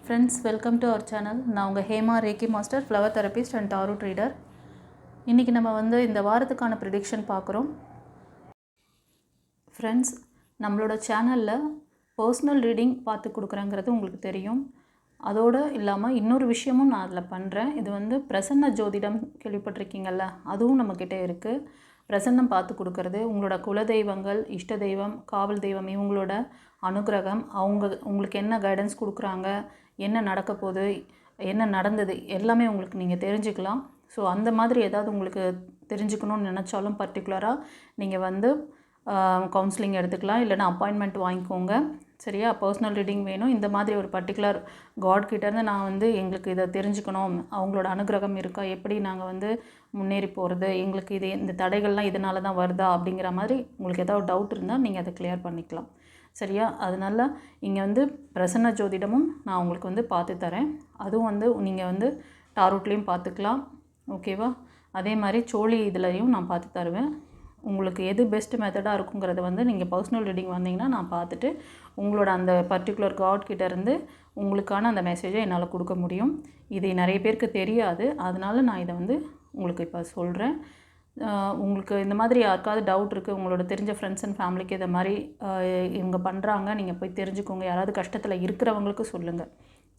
Friends, welcome to our channel. நான் உங்கள் Hema ரேக்கி master, flower therapist and tarot ட்ரீடர். இன்றைக்கி நம்ம இந்த வாரத்துக்கான ப்ரிடிக்ஷன் பார்க்குறோம். ஃப்ரெண்ட்ஸ், நம்மளோட சேனலில் பர்சனல் ரீடிங் பார்த்து கொடுக்குறேங்கிறது உங்களுக்கு தெரியும். அதோடு இல்லாமல் இன்னொரு விஷயமும் நான் அதில் பண்ணுறேன். இது பிரசன்ன ஜோதிடம் கேள்விப்பட்டிருக்கீங்கள்ல, அதுவும் நம்மக்கிட்ட இருக்குது. பிரசன்னம் பார்த்து கொடுக்கறது, உங்களோட குலதெய்வங்கள், இஷ்ட தெய்வம், காவல் தெய்வம், இவங்களோட அனுகிரகம், உங்களுக்கு என்ன கைடன்ஸ் கொடுக்குறாங்க, என்ன நடக்க போகுது, என்ன நடந்தது, எல்லாமே உங்களுக்கு நீங்கள் தெரிஞ்சுக்கலாம். ஸோ அந்த மாதிரி ஏதாவது உங்களுக்கு தெரிஞ்சுக்கணும்னு நினச்சாலும் பர்டிகுலராக நீங்கள் கவுன்சிலிங் எடுத்துக்கலாம், இல்லைனா அப்பாயின்மெண்ட் வாங்கிக்கோங்க. சரியா? பர்சனல் ரீடிங் வேணும், இந்த மாதிரி ஒரு பர்டிகுலர் காட்கிட்டேருந்து நான் எங்களுக்கு இதை தெரிஞ்சுக்கணும், அவங்களோட அனுகிரகம் இருக்கா, எப்படி நாங்கள் முன்னேறி போகிறது, எங்களுக்கு இந்த தடைகள்லாம் இதனால தான் வருதா அப்படிங்கிற மாதிரி உங்களுக்கு ஏதாவது டவுட் இருந்தால் நீங்கள் அதை கிளியர் பண்ணிக்கலாம். சரியா? அதனால் இங்கே பிரசன்ன ஜோதிடமும் நான் உங்களுக்கு பார்த்து தரேன். அதுவும் நீங்கள் டாரோட்லேயும் பார்த்துக்கலாம். ஓகேவா? அதே மாதிரி சோழி இதுலேயும் நான் பார்த்து தருவேன். உங்களுக்கு எது பெஸ்ட் மெத்தடாக இருக்குங்கிறத நீங்கள் பர்சனல் ரீடிங் வந்தீங்கன்னா நான் பார்த்துட்டு உங்களோட அந்த பர்டிகுலர் காட்கிட்டேருந்து உங்களுக்கான அந்த மெசேஜை என்னால் கொடுக்க முடியும். இது நிறைய பேருக்கு தெரியாது, அதனால் நான் இதை உங்களுக்கு இப்போ சொல்கிறேன். உங்களுக்கு இந்த மாதிரி யாருக்காவது டவுட் இருக்குது, உங்களோட தெரிஞ்ச ஃப்ரெண்ட்ஸ் அண்ட் ஃபேமிலிக்கு இதை மாதிரி இவங்க பண்ணுறாங்க, நீங்கள் போய் தெரிஞ்சுக்கோங்க. யாராவது கஷ்டத்தில் இருக்கிறவங்களுக்கு சொல்லுங்கள்.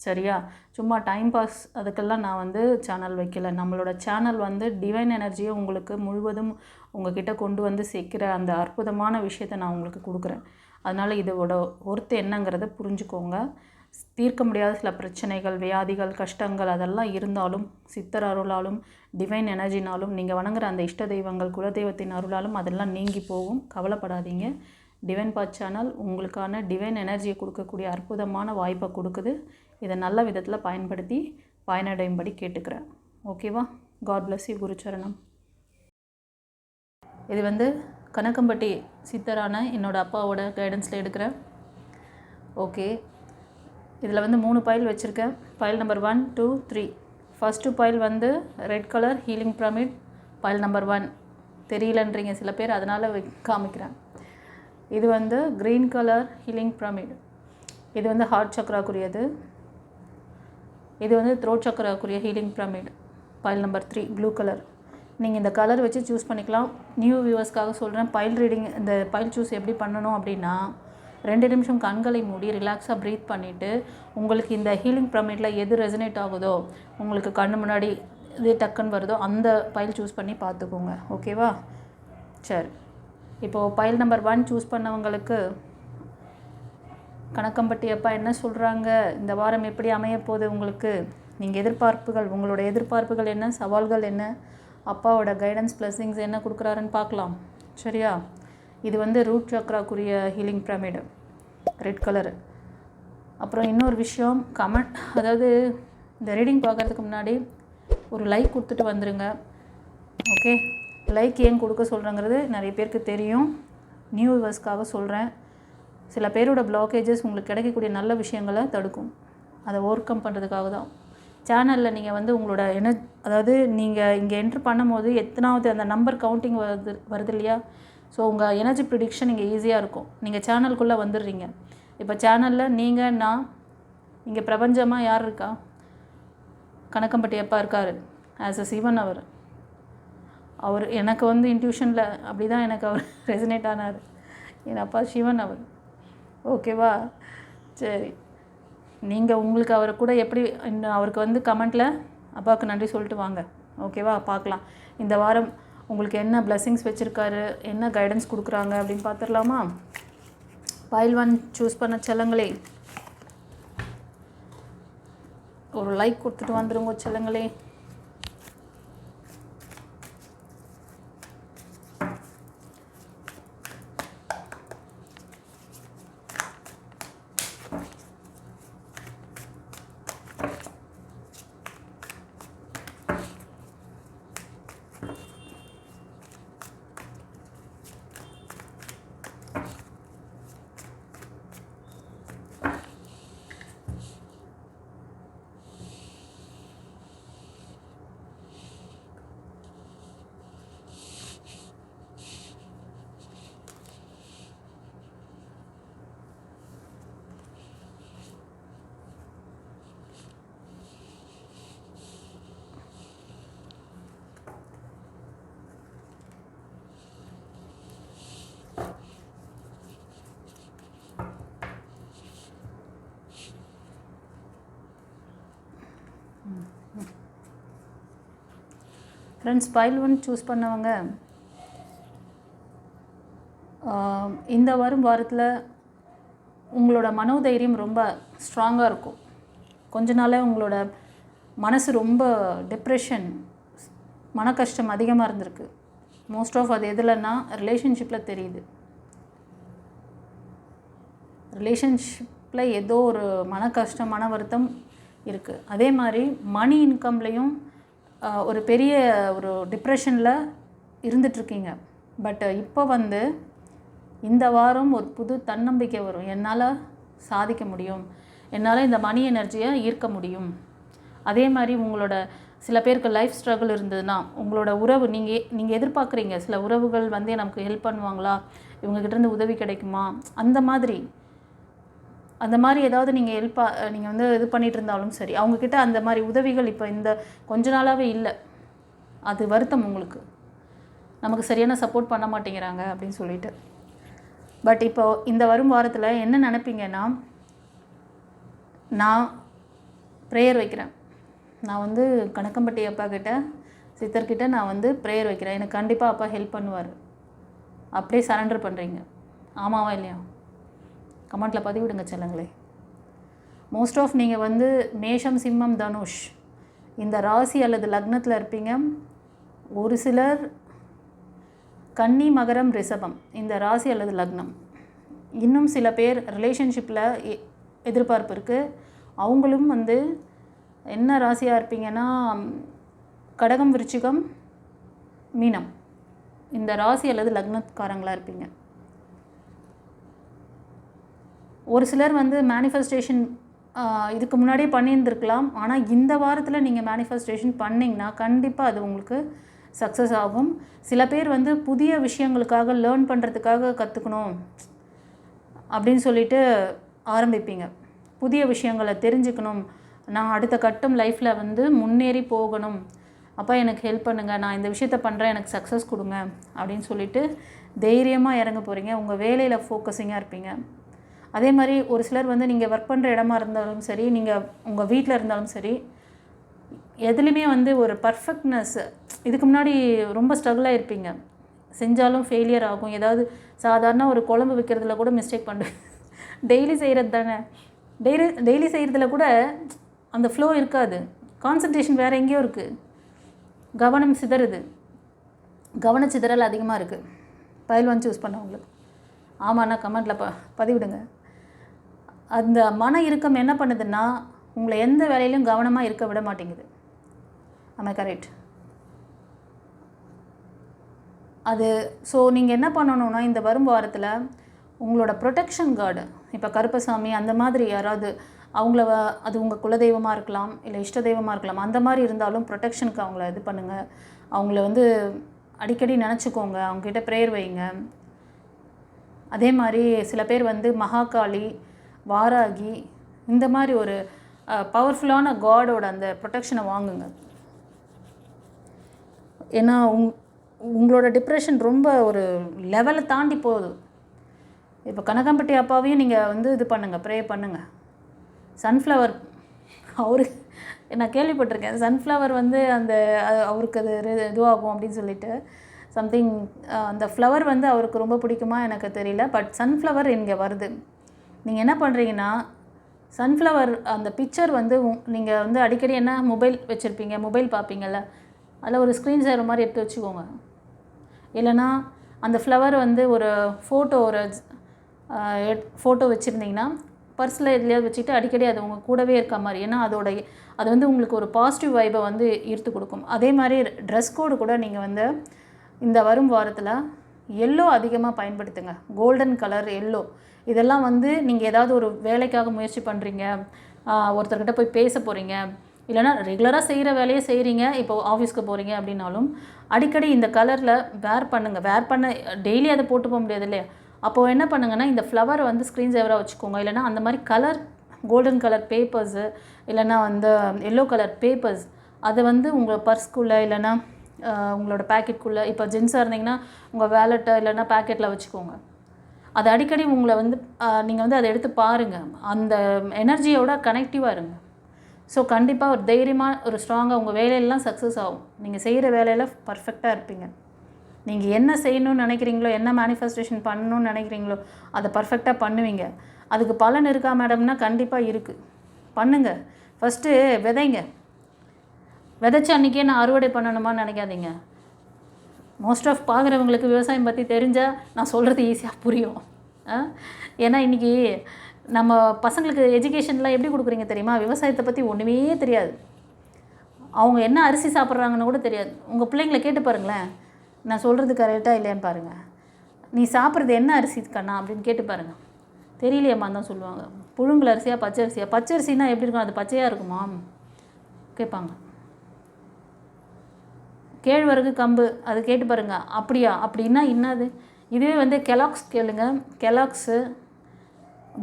சரியா? சும்மா டைம் பாஸ் அதுக்கெல்லாம் நான் சேனல் வைக்கல. நம்மளோட சேனல் டிவைன் எனர்ஜியை உங்களுக்கு முழுவதும் உங்ககிட்ட கொண்டு சேர்க்கிற அந்த அற்புதமான விஷயத்தை நான் உங்களுக்கு கொடுக்குறேன். அதனால் இதோட ஒர்த்து என்னங்கிறத புரிஞ்சுக்கோங்க. தீர்க்க முடியாத சில பிரச்சனைகள், வியாதிகள், கஷ்டங்கள் அதெல்லாம் இருந்தாலும் சித்தர் அருளாலும் டிவைன் எனர்ஜினாலும் நீங்கள் வணங்குற அந்த இஷ்ட தெய்வங்கள், குலதெய்வத்தின் அருளாலும் அதெல்லாம் நீங்கி போகும். கவலைப்படாதீங்க. டிவைன் பாத் சேனல் உங்களுக்கான டிவைன் எனர்ஜியை கொடுக்கக்கூடிய அற்புதமான வாய்ப்பை கொடுக்குது. இதை நல்ல விதத்தில் பயன்படுத்தி பயனடையும்படி கேட்டுக்கிறேன். ஓகேவா? God bless you. குருச்சரணம். இது கனகம்பட்டி சித்தரான என்னோடய அப்பாவோட கைடன்ஸில் எடுக்கிறேன். ஓகே, இதில் 3 பைல் வச்சுருக்கேன். Pile number 1, 2, 3. First pile red colour healing pyramid. Pile number 1 தெரியலன்றீங்க சில பேர், அதனால் காமிக்கிறேன். இது க்ரீன் கலர் ஹீலிங் பிரமிட். இது ஹார்ட் சக்கராக்குரியது. இது த்ரோட் சக்கராக்குரிய healing pyramid. Pile number 3 blue colour. நீங்கள் இந்த கலர் வச்சு சூஸ் பண்ணிக்கலாம். நியூ வியூவர்ஸ்க்காக சொல்கிறேன். பைல் ரீடிங் இந்த பைல் சூஸ் எப்படி பண்ணணும் அப்படின்னா, 2 நிமிஷம் கண்களை மூடி ரிலாக்ஸாக ப்ரீத் பண்ணிவிட்டு உங்களுக்கு இந்த ஹீலிங் பிரமிட்டில் எது ரெசனேட் ஆகுதோ, உங்களுக்கு கண்ணு முன்னாடி இது டக்குன்னு வருதோ அந்த பைல் சூஸ் பண்ணி பார்த்துக்கோங்க. ஓகேவா? சரி, இப்போது பைல் நம்பர் 1 சூஸ் பண்ணவங்களுக்கு கனகம்பட்டி அப்பா என்ன சொல்கிறாங்க, இந்த வாரம் எப்படி அமையப்போகுது உங்களுக்கு, நீங்கள் எதிர்பார்ப்புகள், உங்களோட எதிர்பார்ப்புகள் என்ன, சவால்கள் என்ன, அப்பாவோட கைடன்ஸ் பிளெஸிங்ஸ் என்ன கொடுக்குறாருன்னு பார்க்கலாம். சரியா? இது ரூட் சக்ராக்குரிய ஹீலிங் பிரமிடு, ரெட் கலரு. அப்புறம் இன்னொரு விஷயம், கமெண்ட், அதாவது இந்த ரீடிங் பார்க்குறதுக்கு முன்னாடி ஒரு லைக் கொடுத்துட்டு வந்துடுங்க. ஓகே? லைக் ஏன் கொடுக்க சொல்கிறேங்கிறது நிறைய பேருக்கு தெரியும். நியூ வியூவர்ஸ்க்காக சொல்கிறேன். சில பேரோட பிளாக்கேஜஸ் உங்களுக்கு கிடைக்கக்கூடிய நல்ல விஷயங்களை தடுக்கும். அதை ஓவர் கம் பண்ணுறதுக்காக தான். சேனலில் நீங்கள் உங்களோட அதாவது நீங்கள் இங்கே என்ட்ரு பண்ணும்போது எத்தனாவது அந்த நம்பர் கவுண்டிங் வருது இல்லையா? ஸோ உங்கள் எனர்ஜி ப்ரிடிக்ஷன் இங்கே ஈஸியாக இருக்கும். நீங்கள் சேனலுக்குள்ளே வந்துடுறீங்க. இப்போ சேனலில் நீங்கள், நான், இங்கே பிரபஞ்சமாக யார் இருக்கா? கனகம்பட்டி அப்பா இருக்கார். ஆஸ் அ சிவன் அவர் எனக்கு இன்ட்யூஷனில் அப்படி தான் எனக்கு அவர் ரெசனேட் ஆனார். என் அப்பா சிவன் அவர். ஓகேவா? சரி, நீங்கள் உங்களுக்கு அவரை கூட எப்படி அவருக்கு கமெண்ட்டில் அப்பாவுக்கு நன்றி சொல்லிட்டு வாங்க. ஓகேவா? பார்க்கலாம் இந்த வாரம் உங்களுக்கு என்ன பிளெஸிங்ஸ் வச்சுருக்காரு, என்ன கைடன்ஸ் கொடுக்குறாங்க அப்படின்னு பார்த்துடலாமா? பைல் 1 சூஸ் பண்ண செல்லங்களே, ஒரு லைக் கொடுத்துட்டு வந்துடுங்க செல்லங்களே. ஃப்ரெண்ட்ஸ், பைல் 1 சூஸ் பண்ணவங்க இந்த வரும் வாரத்தில் உங்களோட மனோதைரியம் ரொம்ப ஸ்ட்ராங்காக இருக்கும். கொஞ்ச நாளாக உங்களோட மனசு ரொம்ப டிப்ரெஷன், மன கஷ்டம் அதிகமாக இருந்திருக்கு. மோஸ்ட் ஆஃப் அது எதுலன்னா ரிலேஷன்ஷிப்பில் தெரியுது. ரிலேஷன்ஷிப்பில் ஏதோ ஒரு மன கஷ்டம், மன வருத்தம் இருக்குது. அதே மாதிரி மணி இன்கம்லேயும் ஒரு பெரிய ஒரு டிப்ரெஷனில் இருந்துகிட்ருக்கீங்க. பட் இப்போ வந்து இந்த வாரம் ஒரு புது தன்னம்பிக்கை வரும். என்னால் சாதிக்க முடியும், என்னால் இந்த மணி எனர்ஜியை ஈர்க்க முடியும். அதே மாதிரி உங்களோட சில பேருக்கு லைஃப் ஸ்ட்ரகிள் இருந்ததுன்னா, உங்களோட உறவு நீங்கள் எதிர்பார்க்குறீங்க சில உறவுகள் வந்து நமக்கு ஹெல்ப் பண்ணுவாங்களா, இவங்ககிட்டேருந்து உதவி கிடைக்குமா, அந்த மாதிரி ஏதாவது நீங்கள் வந்து இது பண்ணிகிட்டு இருந்தாலும் சரி, அவங்கக்கிட்ட அந்த மாதிரி உதவிகள் இப்போ இந்த கொஞ்ச நாளாகவே இல்லை. அது வருத்தம் உங்களுக்கு, நமக்கு சரியான சப்போர்ட் பண்ண மாட்டேங்கிறாங்க அப்படின்னு சொல்லிட்டு. பட் இப்போ இந்த வரும் வாரத்தில் என்ன நினைப்பீங்கன்னா, நான் ப்ரேயர் வைக்கிறேன், நான் வந்து கணக்கம்பட்டி அப்பா கிட்ட சித்தர்கிட்ட நான் வந்து ப்ரேயர் வைக்கிறேன், எனக்கு கண்டிப்பாக அப்பா ஹெல்ப் பண்ணுவார். அப்படியே சரண்டர் பண்ணுறீங்க. ஆமாவா இல்லையா? கமெண்ட்டில் பதிவிடுங்க செல்லுங்களே. மோஸ்ட் ஆஃப் நீங்கள் வந்து மேஷம், சிம்மம், தனுஷ் இந்த ராசி அல்லது லக்னத்தில் இருப்பீங்க. ஒரு சிலர் கன்னி, மகரம், ரிஷபம் இந்த ராசி அல்லது லக்னம். இன்னும் சில பேர் ரிலேஷன்ஷிப்பில் எதிர்பார்ப்பு இருக்குது. அவங்களும் வந்து என்ன ராசியாக இருப்பீங்கன்னா கடகம், விருச்சிகம், மீனம் இந்த ராசி அல்லது லக்னக்காரங்களாக இருப்பீங்க. ஒரு சிலர் வந்து மேனிஃபெஸ்டேஷன் இதுக்கு முன்னாடியே பண்ணியிருந்துருக்கலாம். ஆனால் இந்த வாரத்தில் நீங்கள் மேனிஃபெஸ்டேஷன் பண்ணிங்கன்னா கண்டிப்பாக அது உங்களுக்கு சக்ஸஸ் ஆகும். சில பேர் வந்து புதிய விஷயங்களுக்காக லேர்ன் பண்ணுறதுக்காக கற்றுக்கணும் அப்படின்னு சொல்லிட்டு ஆரம்பிப்பீங்க. புதிய விஷயங்களை தெரிஞ்சுக்கணும், நான் அடுத்த கட்டம் லைஃப்பில் வந்து முன்னேறி போகணும், அப்பா எனக்கு ஹெல்ப் பண்ணுங்கள், நான் இந்த விஷயத்த பண்ணுறேன், எனக்கு சக்ஸஸ் கொடுங்க அப்படின்னு சொல்லிட்டு தைரியமாக இறங்க போகிறீங்க. உங்கள் வேலையில் ஃபோக்கஸிங்காக இருப்பீங்க. அதே மாதிரி ஒரு சிலர் வந்து நீங்கள் ஒர்க் பண்ணுற இடமா இருந்தாலும் சரி, நீங்கள் உங்கள் வீட்டில் இருந்தாலும் சரி, எதுலேயுமே வந்து ஒரு பர்ஃபெக்ட்னஸ் இதுக்கு முன்னாடி ரொம்ப ஸ்ட்ரகிளாக இருப்பீங்க. செஞ்சாலும் ஃபெயிலியர் ஆகும். ஏதாவது சாதாரண ஒரு குழம்பு வைக்கிறதுல கூட மிஸ்டேக் பண்ணுவேன். டெய்லி செய்கிறது தானே, டெய்லி செய்கிறதுல கூட அந்த ஃப்ளோ இருக்காது. கான்சன்ட்ரேஷன் வேறு எங்கேயோ இருக்குது, கவனம் சிதறுது, கவனச்சிதறல் அதிகமாக இருக்குது. பைல் 1 சூஸ் பண்ணவங்களுக்கு ஆமாண்ணா கமெண்ட்டில் பதிவிடுங்க. அந்த மன இறுக்கம் என்ன பண்ணுதுன்னா உங்களை எந்த வேலையிலும் கவனமாக இருக்க விட மாட்டேங்குது. ஆமாம், கரெக்ட். அது ஸோ நீங்கள் என்ன பண்ணணுன்னா இந்த வரும் வாரத்தில் உங்களோட ப்ரொடெக்ஷன் கார்டு, இப்போ கருப்பசாமி அந்த மாதிரி யாராவது அது உங்கள் குலதெய்வமாக இருக்கலாம், இல்லை இஷ்ட தெய்வமாக இருக்கலாம், அந்த மாதிரி இருந்தாலும் ப்ரொடெக்ஷனுக்கு அவங்கள இது பண்ணுங்கள். அவங்கள வந்து அடிக்கடி நினச்சிக்கோங்க, அவங்ககிட்ட ப்ரேயர் வைங்க. அதே மாதிரி சில பேர் வந்து மகாகாளி, வாராகி இந்த மாதிரி ஒரு பவர்ஃபுல்லான காடோட அந்த ப்ரொடெக்ஷனை வாங்குங்க. ஏன்னா உங்களோட டிப்ரெஷன் ரொம்ப ஒரு லெவலை தாண்டி போகுது. இப்போ கனகம்பட்டி அப்பாவையும் நீங்கள் வந்து இது பண்ணுங்கள், ப்ரே பண்ணுங்கள். சன்ஃப்ளவர் நான் கேள்விப்பட்டிருக்கேன், சன்ஃப்ளவர் வந்து அவருக்கு அது இதுவாகும் அப்படின்னு சொல்லிட்டு சம்திங். அந்த ஃப்ளவர் வந்து அவருக்கு ரொம்ப பிடிக்குமா எனக்கு தெரியல. பட் சன்ஃப்ளவர் இங்கே வருது. நீங்கள் என்ன பண்ணுறீங்கன்னா சன்ஃப்ளவர் அந்த பிக்சர் வந்து நீங்கள் வந்து அடிக்கடி என்ன மொபைல் வச்சுருப்பீங்க, மொபைல் பார்ப்பீங்கள்ல, அதில் ஒரு ஸ்க்ரீன் சேவர் மாதிரி எடுத்து வச்சுக்கோங்க. இல்லைனா அந்த ஃப்ளவர் வந்து ஒரு ஃபோட்டோ வச்சுருந்தீங்கன்னா பர்ஸில் எதுலையாவது வச்சுக்கிட்டு அடிக்கடி அது உங்கள் கூடவே இருக்க மாதிரி. ஏன்னா அது வந்து உங்களுக்கு ஒரு பாசிட்டிவ் வைப்பை வந்து ஈர்த்து கொடுக்கும். அதே மாதிரி ட்ரெஸ் கோடு கூட நீங்கள் வந்து இந்த வரும் வாரத்தில் எல்லோ அதிகமாக பயன்படுத்துங்க. கோல்டன் கலர், எல்லோ இதெல்லாம் வந்து நீங்கள் ஏதாவது ஒரு வேலைக்காக முயற்சி பண்ணுறீங்க, ஒருத்தர்கிட்ட போய் பேச போகிறீங்க, இல்லைனா ரெகுலராக செய்கிற வேலையை செய்கிறீங்க, இப்போ ஆஃபீஸ்க்கு போகிறீங்க அப்படின்னாலும் அடிக்கடி இந்த கலரில் வேர் பண்ணுங்கள். வேர் பண்ண டெய்லி அதை போட்டு போக முடியாது இல்லையா? அப்போது என்ன பண்ணுங்கன்னா இந்த ஃப்ளவரை வந்து ஸ்க்ரீன் சேவராக வச்சுக்கோங்க. இல்லைனா அந்த மாதிரி கலர் கோல்டன் கலர் பேப்பர்ஸு, இல்லைனா வந்து எல்லோ கலர் பேப்பர்ஸ் அதை வந்து உங்கள் பர்ஸ்க்குள்ளே இல்லைனா உங்களோட பேக்கெட்குள்ளே, இப்போ ஜென்ஸாக இருந்தீங்கன்னா உங்கள் வேலெட்டை இல்லைனா பேக்கெட்டில் வச்சுக்கோங்க. அது அடிக்கடி உங்களை வந்து நீங்கள் வந்து அதை எடுத்து பாருங்கள். அந்த எனர்ஜியோட கனெக்டிவாக இருங்க. ஸோ கண்டிப்பாக ஒரு தைரியமாக ஒரு ஸ்ட்ராங்காக உங்கள் வேலையெல்லாம் சக்ஸஸ் ஆகும். நீங்கள் செய்கிற வேலையில் பர்ஃபெக்டாக இருப்பீங்க. நீங்கள் என்ன செய்யணும்னு நினைக்கிறீங்களோ, என்ன மேனிஃபெஸ்டேஷன் பண்ணணும்னு நினைக்கிறீங்களோ அதை பர்ஃபெக்டாக பண்ணுவீங்க. அதுக்கு பலன் இருக்கா மேடம்னா கண்டிப்பாக இருக்குது. பண்ணுங்கள். ஃபஸ்ட்டு விதைங்க. விதைச்ச அன்றைக்கே நான் அறுவடை பண்ணணுமான்னு நினைக்காதீங்க. மோஸ்ட் ஆஃப் பார்க்குறவங்களுக்கு விவசாயம் பற்றி தெரிஞ்சால் நான் சொல்கிறது ஈஸியாக புரியும். ஏன்னா இன்றைக்கி நம்ம பசங்களுக்கு எஜுகேஷன்லாம் எப்படி கொடுக்குறீங்க தெரியுமா? விவசாயத்தை பற்றி ஒன்றுமே தெரியாது. அவங்க என்ன அரிசி சாப்பிட்றாங்கன்னு கூட தெரியாது. உங்கள் பிள்ளைங்களை கேட்டு பாருங்களேன், நான் சொல்கிறது கரெக்டாக இல்லையான்னு பாருங்கள். நீ சாப்பிட்றது என்ன அரிசி கண்ணா அப்படின்னு கேட்டு பாருங்கள். தெரியலையம்மா தான் சொல்லுவாங்க. புழுங்கல் அரிசியா பச்சரிசியா? பச்சரிசின்னா எப்படி இருக்கும்? அது பச்சையாக இருக்குமா கேட்பாங்க. கேழ்வரகு கம்பு அது கேட்டு பாருங்கள். அப்படியா? அப்படின்னா என்னது? இதுவே வந்து கெலாக்ஸ் கேளுங்க. கெலாக்ஸு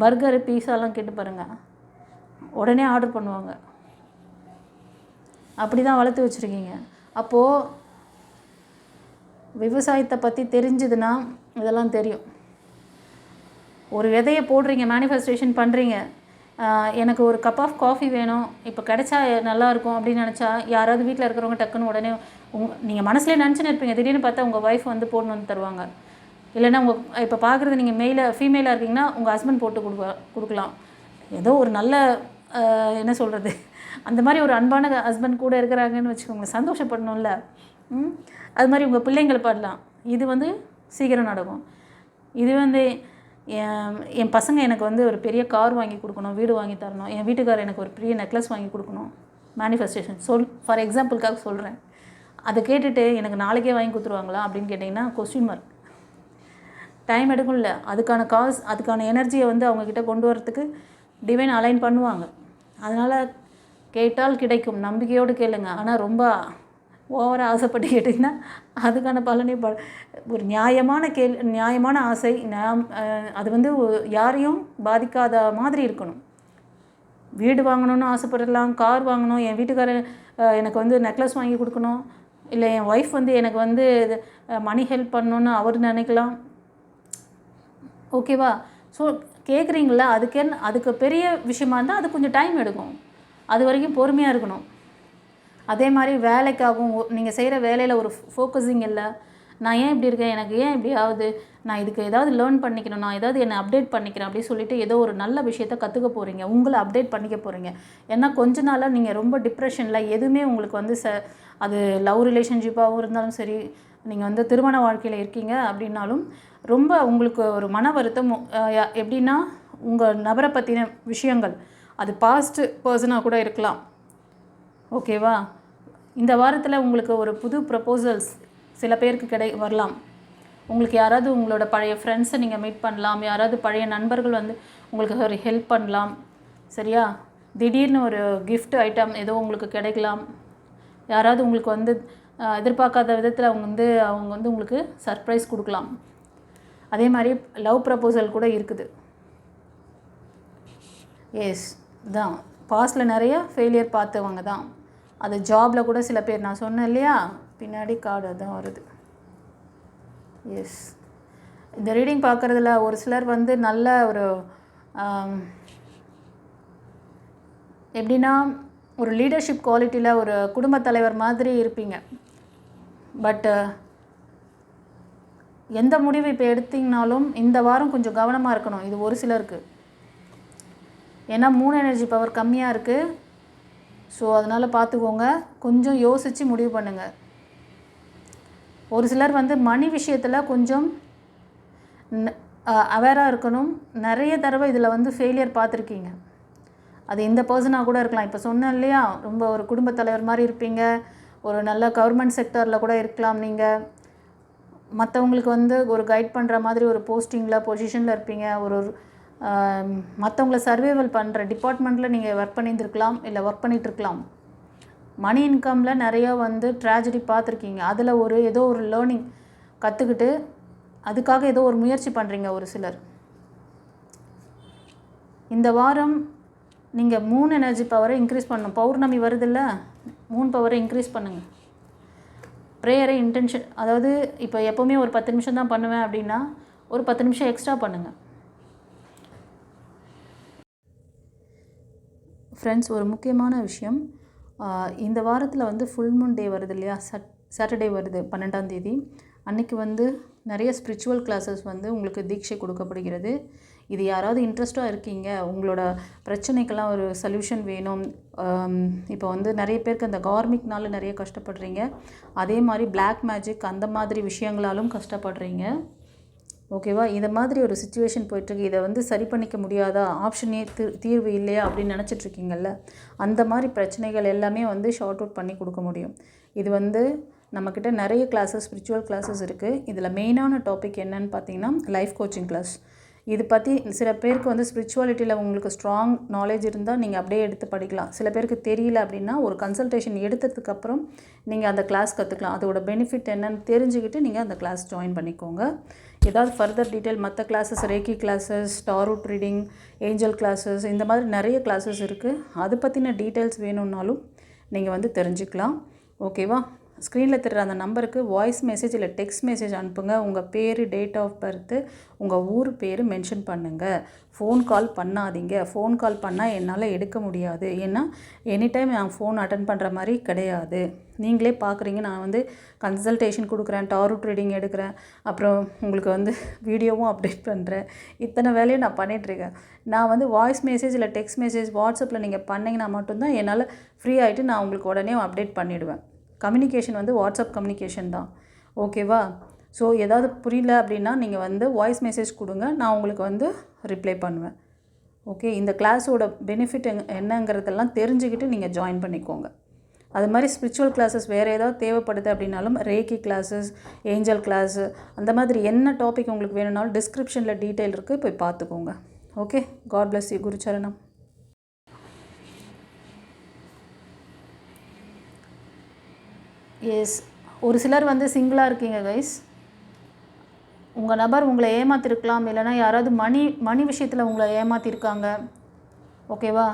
பர்கரு பீஸாலாம் கேட்டு பாருங்கள், உடனே ஆர்டர் பண்ணுவாங்க. அப்படி தான் வளர்த்து வச்சுருக்கீங்க. அப்போது விவசாயத்தை பற்றி தெரிஞ்சுதுன்னா இதெல்லாம் தெரியும். ஒரு விதையை போடுறீங்க, மேனிஃபெஸ்டேஷன் பண்ணுறீங்க. எனக்கு ஒரு கப் ஆஃப் காஃபி வேணும், இப்போ கிடைச்சா நல்லாயிருக்கும் அப்படின்னு நினச்சா யாராவது வீட்டில் இருக்கிறவங்க டக்குன்னு உடனே நீங்கள் மனசுலேயே நினச்சின்னு இருப்பீங்க. திடீர்னு பார்த்தா உங்கள் ஒய்ஃப் வந்து போட்டு வந்து தருவாங்க. இல்லைன்னா உங்கள் இப்போ பார்க்குறது நீங்கள் ஃபீமேலாக இருக்கீங்கன்னா உங்கள் ஹஸ்பண்ட் போட்டு கொடுக்கலாம். ஏதோ ஒரு நல்ல என்ன சொல்கிறது, அந்த மாதிரி ஒரு அன்பான ஹஸ்பண்ட் கூட இருக்கிறாங்கன்னு வச்சுக்கோங்க, சந்தோஷப்படணும்ல. அது மாதிரி உங்கள் பிள்ளைங்களை பாடலாம். இது வந்து சீக்கிரம் நடக்கும். இது வந்து என் பசங்க எனக்கு வந்து ஒரு பெரிய கார் வாங்கி கொடுக்கணும், வீடு வாங்கி தரணும், என் வீட்டுக்காரர் எனக்கு ஒரு பெரிய நெக்லஸ் வாங்கி கொடுக்கணும், மேனிஃபெஸ்டேஷன் ஃபார் எக்ஸாம்பிளுக்காக சொல்கிறேன். அதை கேட்டுட்டு எனக்கு நாளைக்கே வாங்கி கொடுத்துருவாங்களா அப்படின்னு கேட்டிங்கன்னா கொஸ்டின் மார்க். டைம் எடுக்கும்ல. அதுக்கான காசு, அதுக்கான எனர்ஜியை வந்து அவங்கக்கிட்ட கொண்டு வரத்துக்கு டிவைன் அலைன் பண்ணுவாங்க. அதனால் கேட்டால் கிடைக்கும், நம்பிக்கையோடு கேளுங்க. ஆனால் ரொம்ப ஓவராக ஆசைப்பட்டு கேட்டிங்கன்னா அதுக்கான பலனே ஒரு நியாயமான ஆசை. அது வந்து யாரையும் பாதிக்காத மாதிரி இருக்கணும். வீடு வாங்கணும்னு ஆசைப்படலாம், கார் வாங்கணும், என் வீட்டுக்காரர் எனக்கு வந்து நெக்லஸ் வாங்கி கொடுக்கணும், இல்லை என் ஒய்ஃப் வந்து எனக்கு வந்து மணி ஹெல்ப் பண்ணணுன்னு அவர் நினைக்கலாம். ஓகேவா? ஸோ கேட்குறீங்களா? அதுக்கு பெரிய விஷயமா இருந்தால் அது கொஞ்சம் டைம் எடுக்கும். அது வரைக்கும் பொறுமையாக இருக்கணும். அதே மாதிரி வேலைக்காகவும் நீங்கள் செய்கிற வேலையில் ஒரு ஃபோக்கஸிங் இல்லை. நான் ஏன் இப்படி இருக்கேன், எனக்கு ஏன் இப்படி ஆகுது, நான் இதுக்கு ஏதாவது லேர்ன் பண்ணிக்கணும், நான் ஏதாவது என்னை அப்டேட் பண்ணிக்கிறேன் அப்படின்னு சொல்லிட்டு ஏதோ ஒரு நல்ல விஷயத்த கற்றுக்க போகிறீங்க, உங்களை அப்டேட் பண்ணிக்க போகிறீங்க. ஏன்னா கொஞ்ச நாளாக நீங்கள் ரொம்ப டிப்ரெஷனில் எதுவுமே உங்களுக்கு வந்து அது லவ் ரிலேஷன்ஷிப்பாகவும் இருந்தாலும் சரி, நீங்கள் வந்து திருமண வாழ்க்கையில் இருக்கீங்க அப்படின்னாலும் ரொம்ப உங்களுக்கு ஒரு மன வருத்தம். எப்படின்னா உங்கள் நபரை பற்றின விஷயங்கள் அது பாஸ்ட் பர்சனாக கூட இருக்கலாம். ஓகேவா? இந்த வாரத்தில் உங்களுக்கு ஒரு புது ப்ரப்போசல்ஸ் சில பேருக்கு வரலாம். உங்களுக்கு யாராவது உங்களோட பழைய ஃப்ரெண்ட்ஸை நீங்கள் மீட் பண்ணலாம், யாராவது பழைய நண்பர்கள் வந்து உங்களுக்கு ஒரு ஹெல்ப் பண்ணலாம். சரியா? திடீர்னு ஒரு கிஃப்ட் ஐட்டம் ஏதோ உங்களுக்கு கிடைக்கலாம். யாராவது உங்களுக்கு வந்து எதிர்பார்க்காத விதத்தில் அவங்க வந்து உங்களுக்கு சர்ப்ரைஸ் கொடுக்கலாம். அதே மாதிரி லவ் ப்ரப்போசல் கூட இருக்குது. எஸ் தான் பாஸ்டில் நிறைய ஃபெயிலியர் பார்த்தவங்க தான். அது ஜாபில் கூட சில பேர், நான் சொன்னேன் இல்லையா, பின்னாடி கார்டு தான் வருது. எஸ், இந்த ரீடிங் பார்க்குறதுல ஒரு சிலர் வந்து நல்ல ஒரு எப்படின்னா ஒரு லீடர்ஷிப் குவாலிட்டியில் ஒரு குடும்பத் தலைவர் மாதிரி இருப்பீங்க. பட்டு எந்த முடிவு இப்போ எடுத்திங்கனாலும் இந்த வாரம் கொஞ்சம் கவனமாக இருக்கணும். இது ஒரு சிலருக்கு. ஏன்னா 3 எனர்ஜி பவர் கம்மியாக இருக்குது. ஸோ அதனால் பார்த்துக்கோங்க, கொஞ்சம் யோசித்து முடிவு பண்ணுங்கள். ஒரு சிலர் வந்து மணி விஷயத்தில் கொஞ்சம் அவேராக இருக்கணும். நிறைய தடவை இதில் வந்து ஃபெயிலியர் பார்த்துருக்கீங்க. அது இந்த பர்சனாக கூட இருக்கலாம். இப்போ சொன்னேன் இல்லையா, ரொம்ப ஒரு குடும்பத் தலைவர் மாதிரி இருப்பீங்க, ஒரு நல்ல கவர்மெண்ட் செக்டரில் கூட இருக்கலாம். நீங்கள் மற்றவங்களுக்கு வந்து ஒரு கைட் பண்ணுற மாதிரி ஒரு போஸ்டிங்கில் பொசிஷனில் இருப்பீங்க. ஒரு மற்றவங்கள சர்வைவல் பண்ணுற டிபார்ட்மெண்ட்டில் நீங்கள் ஒர்க் பண்ணியிருந்துருக்கலாம், இல்லை ஒர்க் பண்ணிகிட்ருக்கலாம். மணி இன்கமில் நிறையா வந்து ட்ராஜடி பார்த்துருக்கீங்க. அதில் ஏதோ ஒரு லேர்னிங் கற்றுக்கிட்டு அதுக்காக ஏதோ ஒரு முயற்சி பண்ணுறீங்க ஒரு சிலர். இந்த வாரம் நீங்கள் 3 எனர்ஜி பவரை இன்க்ரீஸ் பண்ணணும். பௌர்ணமி வருதில்ல, 3 பவரை இன்க்ரீஸ் பண்ணுங்கள். ப்ரேயரை இன்டென்ஷன், அதாவது இப்போ எப்போவுமே ஒரு 10 நிமிஷம் தான் பண்ணுவேன் அப்படின்னா ஒரு 10 நிமிஷம் எக்ஸ்ட்ரா பண்ணுங்கள். ஃப்ரெண்ட்ஸ், ஒரு முக்கியமான விஷயம். இந்த வாரத்தில் வந்து ஃபுல் மூன் டே வருது இல்லையா, சாட்டர்டே வருது 12ஆம் தேதி. அன்றைக்கி வந்து நிறைய ஸ்பிரிச்சுவல் கிளாஸஸ் வந்து உங்களுக்கு தீட்சை கொடுக்கப்படுகிறது. இது யாராவது இன்ட்ரெஸ்ட்டாக இருக்கீங்க, உங்களோட பிரச்சனைக்கெல்லாம் ஒரு சொல்யூஷன் வேணும். இப்போ வந்து நிறைய பேருக்கு அந்த கார்மிக்னால நிறைய கஷ்டப்படுறீங்க. அதே மாதிரி பிளாக் மேஜிக் அந்த மாதிரி விஷயங்களாலும் கஷ்டப்படுறீங்க. ஓகேவா? இதை மாதிரி ஒரு சுச்சுவேஷன் போயிட்டுருக்கு. இதை வந்து சரி பண்ணிக்க முடியாதா, ஆப்ஷனே தீர்வு இல்லையா அப்படின்னு நினச்சிட்ருக்கீங்கல்ல, அந்த மாதிரி பிரச்சனைகள் எல்லாமே வந்து ஷார்ட் அவுட் பண்ணி கொடுக்க முடியும். இது வந்து நம்மக்கிட்ட நிறைய கிளாஸஸ், ஸ்பிரிச்சுவல் கிளாஸஸ் இருக்குது. இதில் மெயினான டாபிக் என்னன்னு பார்த்தீங்கன்னா லைஃப் கோச்சிங் கிளாஸ். இது பற்றி சில பேருக்கு வந்து ஸ்பிரிச்சுவாலிட்டியில் உங்களுக்கு ஸ்ட்ராங் நாலேஜ் இருந்தால் நீங்கள் அப்படியே எடுத்து படிக்கலாம். சில பேருக்கு தெரியல அப்படின்னா ஒரு கன்சல்டேஷன் எடுத்ததுக்கப்புறம் நீங்கள் அந்த கிளாஸ் கற்றுக்கலாம். அதோட பெனிஃபிட் என்னன்னு தெரிஞ்சுக்கிட்டு நீங்கள் அந்த கிளாஸ் ஜாயின் பண்ணிக்கோங்க. ஏதாவது ஃபர்தர் டீட்டெயில் மற்ற classes, reiki classes, tarot reading, angel classes, இந்த மாதிரி நிறைய கிளாஸஸ் இருக்குது. அது பற்றின டீட்டெயில்ஸ் வேணும்னாலும் நீங்கள் வந்து தெரிஞ்சுக்கலாம். ஓகேவா? ஸ்க்ரீனில் தெரிகிற அந்த நம்பருக்கு வாய்ஸ் மெசேஜ் இல்லை டெக்ஸ்ட் மெசேஜ் அனுப்புங்க. உங்கள் பேர், டேட் ஆஃப் பர்த்து, உங்கள் ஊர் பேர் மென்ஷன் பண்ணுங்கள். ஃபோன் கால் பண்ணாதீங்க. ஃபோன் கால் பண்ணால் என்னால் எடுக்க முடியாது. ஏன்னா எனி டைம் நான் ஃபோன் அட்டன் பண்ணுற மாதிரி கிடையாது. நீங்களே பார்க்குறீங்க, நான் வந்து கன்சல்டேஷன் கொடுக்குறேன், டாரோட் ரீடிங் எடுக்கிறேன், அப்புறம் உங்களுக்கு வந்து வீடியோவும் அப்டேட் பண்ணுறேன். இத்தனை வேலையும் நான் பண்ணிகிட்ருக்கேன். நான் வந்து வாய்ஸ் மெசேஜ் இல்லை டெக்ஸ்ட் மெசேஜ் வாட்ஸ்அப்பில் நீங்கள் பண்ணிங்கன்னா மட்டும்தான் என்னால் ஃப்ரீ ஆகிட்டு நான் உங்களுக்கு உடனே அப்டேட் பண்ணிவிடுவேன். கம்யூனிகேஷன் வந்து வாட்ஸ்அப் கம்யூனிகேஷன் தான். ஓகேவா? ஸோ ஏதாவது புரியல அப்படின்னா நீங்கள் வந்து வாய்ஸ் மெசேஜ் கொடுங்க, நான் உங்களுக்கு வந்து ரிப்ளை பண்ணுவேன். ஓகே? இந்த கிளாஸோட பெனிஃபிட் என்னங்கிறதெல்லாம் தெரிஞ்சுக்கிட்டு நீங்கள் ஜாயின் பண்ணிக்கோங்க. அது மாதிரி ஸ்பிரிச்சுவல் கிளாஸஸ் வேறு ஏதாவது தேவைப்படுது அப்படின்னாலும் ரேக்கி கிளாஸஸ், ஏஞ்சல் கிளாஸு, அந்த மாதிரி என்ன டாபிக் உங்களுக்கு வேணும்னாலும் டிஸ்கிரிப்ஷனில் டீட்டெயில் இருக்குது, போய் பார்த்துக்கோங்க. ஓகே? God bless you. குருச்சரணம். எஸ், ஒரு சிலர் வந்து சிங்கிளாக இருக்கீங்க கைஸ். உங்கள் நபர் உங்களை ஏமாற்றிருக்கலாம், இல்லைனா யாராவது மணி விஷயத்தில் உங்களை ஏமாற்றிருக்காங்க. ஓகேவா?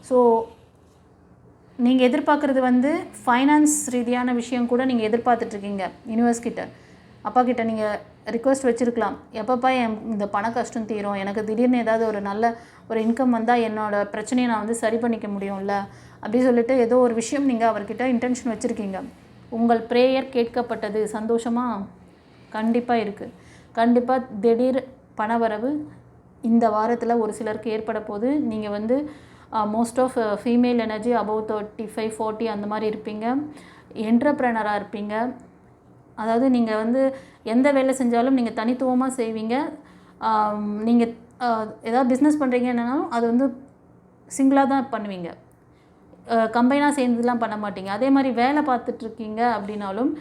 ஸோ நீங்கள் எதிர்பார்க்குறது வந்து ஃபைனான்ஸ் ரீதியான விஷயம் கூட நீங்கள் எதிர்பார்த்துட்ருக்கீங்க. யூனிவர்ஸ் கிட்ட, அப்பா கிட்ட நீங்கள் ரிக்வெஸ்ட் வச்சுருக்கலாம், எப்பப்பா இந்த பண கஷ்டம் தீரும், எனக்கு திடீர்னு ஏதாவது ஒரு நல்ல ஒரு இன்கம் வந்தால் என்னோடய பிரச்சனையை நான் வந்து சரி பண்ணிக்க முடியும்ல அப்படி சொல்லிட்டு ஏதோ ஒரு விஷயம் நீங்கள் அவர்கிட்ட இன்டென்ஷன் வச்சுருக்கீங்க. உங்கள் ப்ரேயர் கேட்கப்பட்டது. சந்தோஷமாக கண்டிப்பாக இருக்குது. கண்டிப்பாக திடீர் பணவரவு இந்த வாரத்தில் ஒரு சிலருக்கு ஏற்பட போது. நீங்கள் வந்து most of female energy above 35-40 அந்த மாதிரி இருப்பீங்க. என்டர்ப்ரெனராக இருப்பீங்க. அதாவது நீங்கள் வந்து எந்த வேலை செஞ்சாலும் நீங்கள் தனித்துவமாக செய்வீங்க. நீங்கள் ஏதாவது பிஸ்னஸ் பண்ணுறீங்கன்னாலும் அது வந்து சிங்கிளாக தான் பண்ணுவீங்க, கம்பைனாக சேர்ந்துலாம் பண்ண மாட்டீங்க. அதே மாதிரி வேலை பார்த்துட்ருக்கீங்க அப்படின்னாலும்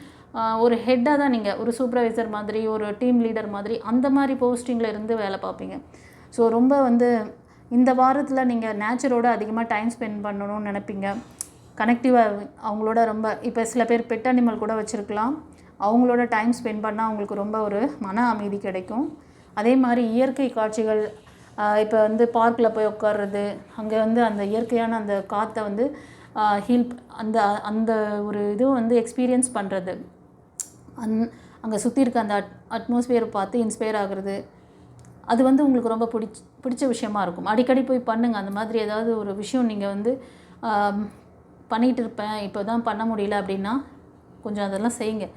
ஒரு ஹெட்டாக தான் நீங்கள் ஒரு சூப்பர்வைசர் மாதிரி, ஒரு டீம் லீடர் மாதிரி அந்த மாதிரி போஸ்டிங்கில் இருந்து வேலை பார்ப்பீங்க. ஸோ ரொம்ப வந்து இந்த வாரத்தில் நீங்கள் நேச்சரோட அதிகமாக டைம் ஸ்பெண்ட் பண்ணணும்னு நினைப்பீங்க. கனெக்டிவாக அவங்களோட ரொம்ப, இப்போ சில பேர் பெட் அனிமல் கூட வச்சுருக்கலாம். அவங்களோட டைம் ஸ்பெண்ட் பண்ணால் அவங்களுக்கு ரொம்ப ஒரு மன அமைதி கிடைக்கும். அதே மாதிரி இயற்கை காட்சிகள், இப்போ வந்து பார்க்கில் போய் உட்கார்றது, அங்கே வந்து அந்த இயற்கையான அந்த காற்றை வந்து அந்த அந்த ஒரு இதுவும் வந்து எக்ஸ்பீரியன்ஸ் பண்ணுறது, அங்கே சுற்றி இருக்க அந்த அட்மாஸ்பியரை பார்த்து இன்ஸ்பயர் ஆகுறது, அது வந்து உங்களுக்கு ரொம்ப பிடிச்ச விஷயமா இருக்கும். அடிக்கடி போய் பண்ணுங்கள். அந்த மாதிரி ஏதாவது ஒரு விஷயம் நீங்கள் வந்து பண்ணிகிட்டு இருப்பேன், இப்போ தான் பண்ண முடியல அப்படின்னா கொஞ்சம் அதெல்லாம் செய்யுங்க.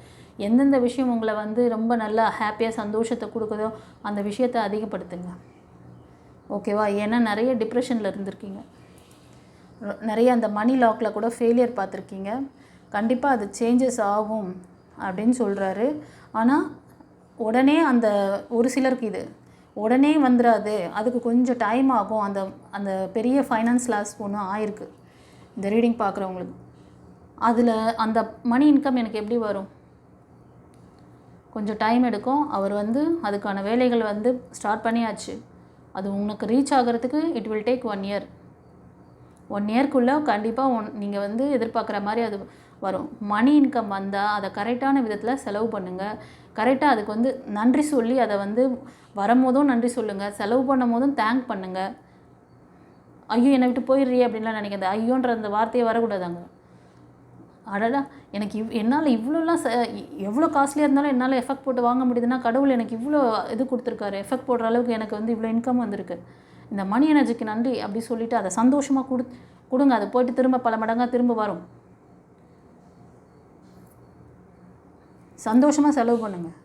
எந்தெந்த விஷயம் உங்களை வந்து ரொம்ப நல்லா ஹாப்பியாக சந்தோஷத்தை கொடுக்குதோ அந்த விஷயத்தை அதிகப்படுத்துங்க. ஓகேவா? ஏன்னா நிறைய டிப்ரெஷனில் இருந்திருக்கீங்க, நிறைய அந்த மணி லாக்கில் கூட ஃபெயிலியர் பார்த்துருக்கீங்க. கண்டிப்பாக அது சேஞ்சஸ் ஆகும் அப்படின்னு சொல்கிறாரு. ஆனால் உடனே அந்த ஒரு சிலருக்கு இது உடனே வந்துடாது, அதுக்கு கொஞ்சம் டைம் ஆகும். அந்த பெரிய ஃபைனான்ஸ் லாஸ் ஒன்று ஆயிருக்கு இந்த ரீடிங் பார்க்குறவங்களுக்கு. அதில் அந்த மணி இன்கம் எனக்கு எப்படி வரும், கொஞ்சம் டைம் எடுக்கும். அவர் வந்து அதுக்கான வேலைகள் வந்து ஸ்டார்ட் பண்ணியாச்சு. அது உனக்கு ரீச் ஆகிறதுக்கு இட் வில் டேக் 1 year. 1 yearக்குள்ளே கண்டிப்பாக நீங்கள் வந்து எதிர்பார்க்குற மாதிரி அது வரும். மணி இன்கம் வந்தால் அதை கரெக்டான விதத்தில் செலவு பண்ணுங்கள். கரெக்டாக அதுக்கு வந்து நன்றி சொல்லி, அதை வந்து வரும்போதும் நன்றி சொல்லுங்கள், செலவு பண்ணும் போதும் தேங்க் பண்ணுங்கள். ஐயோ என்னை விட்டு போயிடுறியே அப்படின்லாம் நினைக்காது. ஐயோன்ற அந்த வார்த்தையை வரக்கூடாதாங்க. அடடா, எனக்கு என்னால் இவ்வளோலாம் எவ்வளோ காஸ்ட்லியாக இருந்தாலும் என்னால் எஃபெக்ட் போட்டு வாங்க முடியுதுன்னா கடவுள் எனக்கு இவ்வளோ இது கொடுத்துருக்காரு, எஃபெக்ட் போடுற அளவுக்கு எனக்கு வந்து இவ்வளோ இன்கம் வந்திருக்கு, இந்த மணி எனர்ஜிக்கு நன்றி அப்படி சொல்லிவிட்டு அதை சந்தோஷமாக கொடுங்க. அது போயிட்டு திரும்ப பல மடங்காக திரும்ப வரும். சந்தோஷமாக செலவு பண்ணுங்கள்.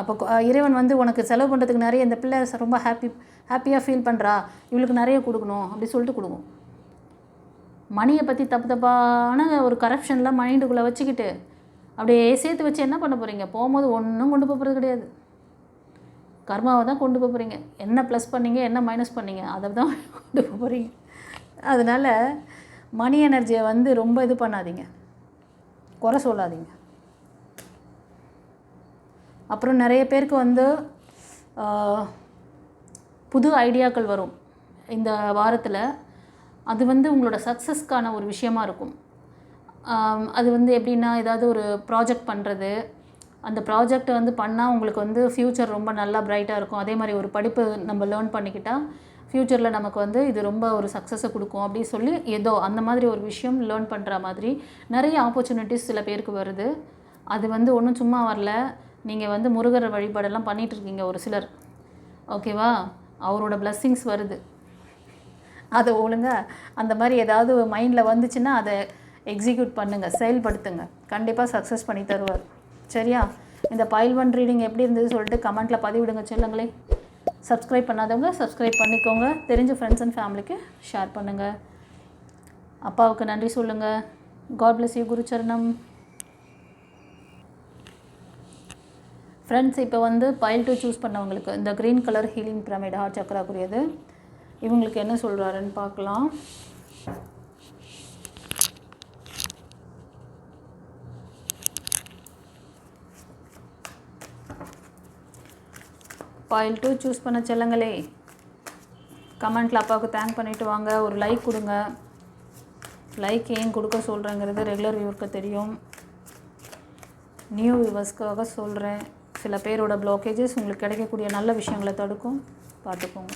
அப்போ இறைவன் வந்து உனக்கு செலவு பண்ணுறதுக்கு நிறைய, இந்த பிள்ளை ரொம்ப ஹாப்பியாக ஃபீல் பண்ணுறா, இவளுக்கு நிறைய கொடுக்கணும் அப்படி சொல்லிட்டு கொடுங்க. மணியை பற்றி தப்பான ஒரு கரப்ஷன்லாம் மைண்டுக்குள்ளே வச்சுக்கிட்டு அப்படியே சேர்த்து வச்சு என்ன பண்ண போகிறீங்க? போகும்போது ஒன்றும் கொண்டு போகிறது கிடையாது. கர்மாவை தான் கொண்டு போகிறீங்க. என்ன ப்ளஸ் பண்ணீங்க, என்ன மைனஸ் பண்ணீங்க, அதை தான் கொண்டு போகிறீங்க. அதனால் மணி எனர்ஜியை வந்து ரொம்ப இது பண்ணாதீங்க, குறை சொல்லாதீங்க. அப்புறம் நிறைய பேருக்கு வந்து புது ஐடியாக்கள் வரும் இந்த வாரத்தில். அது வந்து உங்களோட சக்ஸஸ்க்கான ஒரு விஷயமா இருக்கும். அது வந்து எப்படின்னா, ஏதாவது ஒரு ப்ராஜெக்ட் பண்ணுறது, அந்த ப்ராஜெக்டை வந்து பண்ணால் உங்களுக்கு வந்து ஃப்யூச்சர் ரொம்ப நல்லா ப்ரைட்டாக இருக்கும். அதே மாதிரி ஒரு படிப்பு நம்ம லேர்ன் பண்ணிக்கிட்டால் ஃப்யூச்சரில் நமக்கு வந்து இது ரொம்ப ஒரு சக்ஸஸை கொடுக்கும் அப்படின்னு சொல்லி ஏதோ அந்த மாதிரி ஒரு விஷயம் லேர்ன் பண்ணுற மாதிரி நிறைய ஆப்பர்ச்சுனிட்டிஸ் சில பேருக்கு வருது. அது வந்து ஒன்றும் சும்மா வரல. நீங்கள் வந்து முருகர் வழிபாடெல்லாம் பண்ணிகிட்ருக்கீங்க ஒரு சிலர், ஓகேவா? அவரோட பிளஸ்ஸிங்ஸ் வருது. அதை ஒழுங்காக அந்த மாதிரி ஏதாவது மைண்டில் வந்துச்சுன்னா அதை எக்ஸிக்யூட் பண்ணுங்கள், செயல்படுத்துங்க. கண்டிப்பாக சக்ஸஸ் பண்ணி தருவார். சரியா? இந்த பைல் 1 ரீடிங் எப்படி இருந்தது சொல்லிட்டு கமெண்ட்டில் பதிவிடுங்க செல்லுங்களே. சப்ஸ்கிரைப் பண்ணாதவங்க சப்ஸ்கிரைப் பண்ணிக்கோங்க. தெரிஞ்ச ஃப்ரெண்ட்ஸ் அண்ட் ஃபேமிலிக்கு ஷேர் பண்ணுங்கள். அப்பாவுக்கு நன்றி சொல்லுங்கள். God bless you. குருச்சரணம். ஃப்ரெண்ட்ஸ், இப்போ வந்து பைல் 2 சூஸ் பண்ணவங்களுக்கு இந்த green colour healing pyramid heart சக்கராக்குரியது, இவங்களுக்கு என்ன சொல்கிறாருன்னு பார்க்கலாம். பைல் 2 சூஸ் பண்ண செல்லுங்களே, கமெண்ட்டில் அப்பாவுக்கு தேங்க் பண்ணிவிட்டு வாங்க. ஒரு லைக் கொடுங்க. லைக் ஏன் கொடுக்க சொல்கிறேங்கிறது ரெகுலர் வியூவருக்கு தெரியும். நியூ வியூவர்ஸ்க்காக சொல்கிறேன். சில பேரோட பிளாக்கேஜஸ் உங்களுக்கு கிடைக்கக்கூடிய நல்ல விஷயங்களை தடுக்கும், பார்த்துக்கோங்க.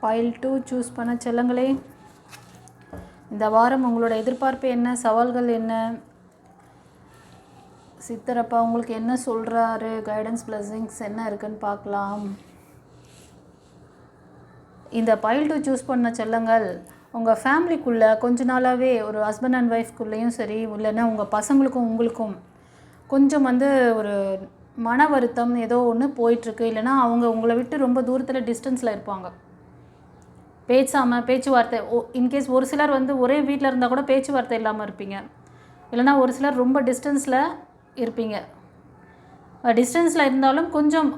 பைல் 2 சூஸ் பண்ண செல்லுங்களே, இந்த வாரம் உங்களோட எதிர்பார்ப்பு என்ன, சவால்கள் என்ன, சித்தரப்பா உங்களுக்கு என்ன சொல்கிறாரு, கைடன்ஸ் பிளஸிங்ஸ் என்ன இருக்குன்னு பார்க்கலாம். இந்த பைல் 2 சூஸ் பண்ண செல்லங்கள் உங்கள் ஃபேமிலிக்குள்ளே கொஞ்ச நாளாகவே ஒரு ஹஸ்பண்ட் அண்ட் ஒய்ஃப்குள்ளேயும் சரி, இல்லைன்னா உங்கள் பசங்களுக்கும் உங்களுக்கும் கொஞ்சம் வந்து ஒரு மன வருத்தம் ஏதோ ஒன்று போயிட்டுருக்கு. இல்லைனா அவங்க உங்களை விட்டு ரொம்ப தூரத்தில் டிஸ்டன்ஸில் இருப்பாங்க. பேச்சுவார்த்தை இன்கேஸ் ஒரு சிலர் வந்து ஒரே வீட்டில் இருந்தால் கூட பேச்சுவார்த்தை இல்லாமல் இருப்பீங்க. இல்லைனா ஒரு சிலர் ரொம்ப டிஸ்டன்ஸில் இருப்பீங்க. டிஸ்டன்ஸில் இருந்தாலும் கொஞ்சம்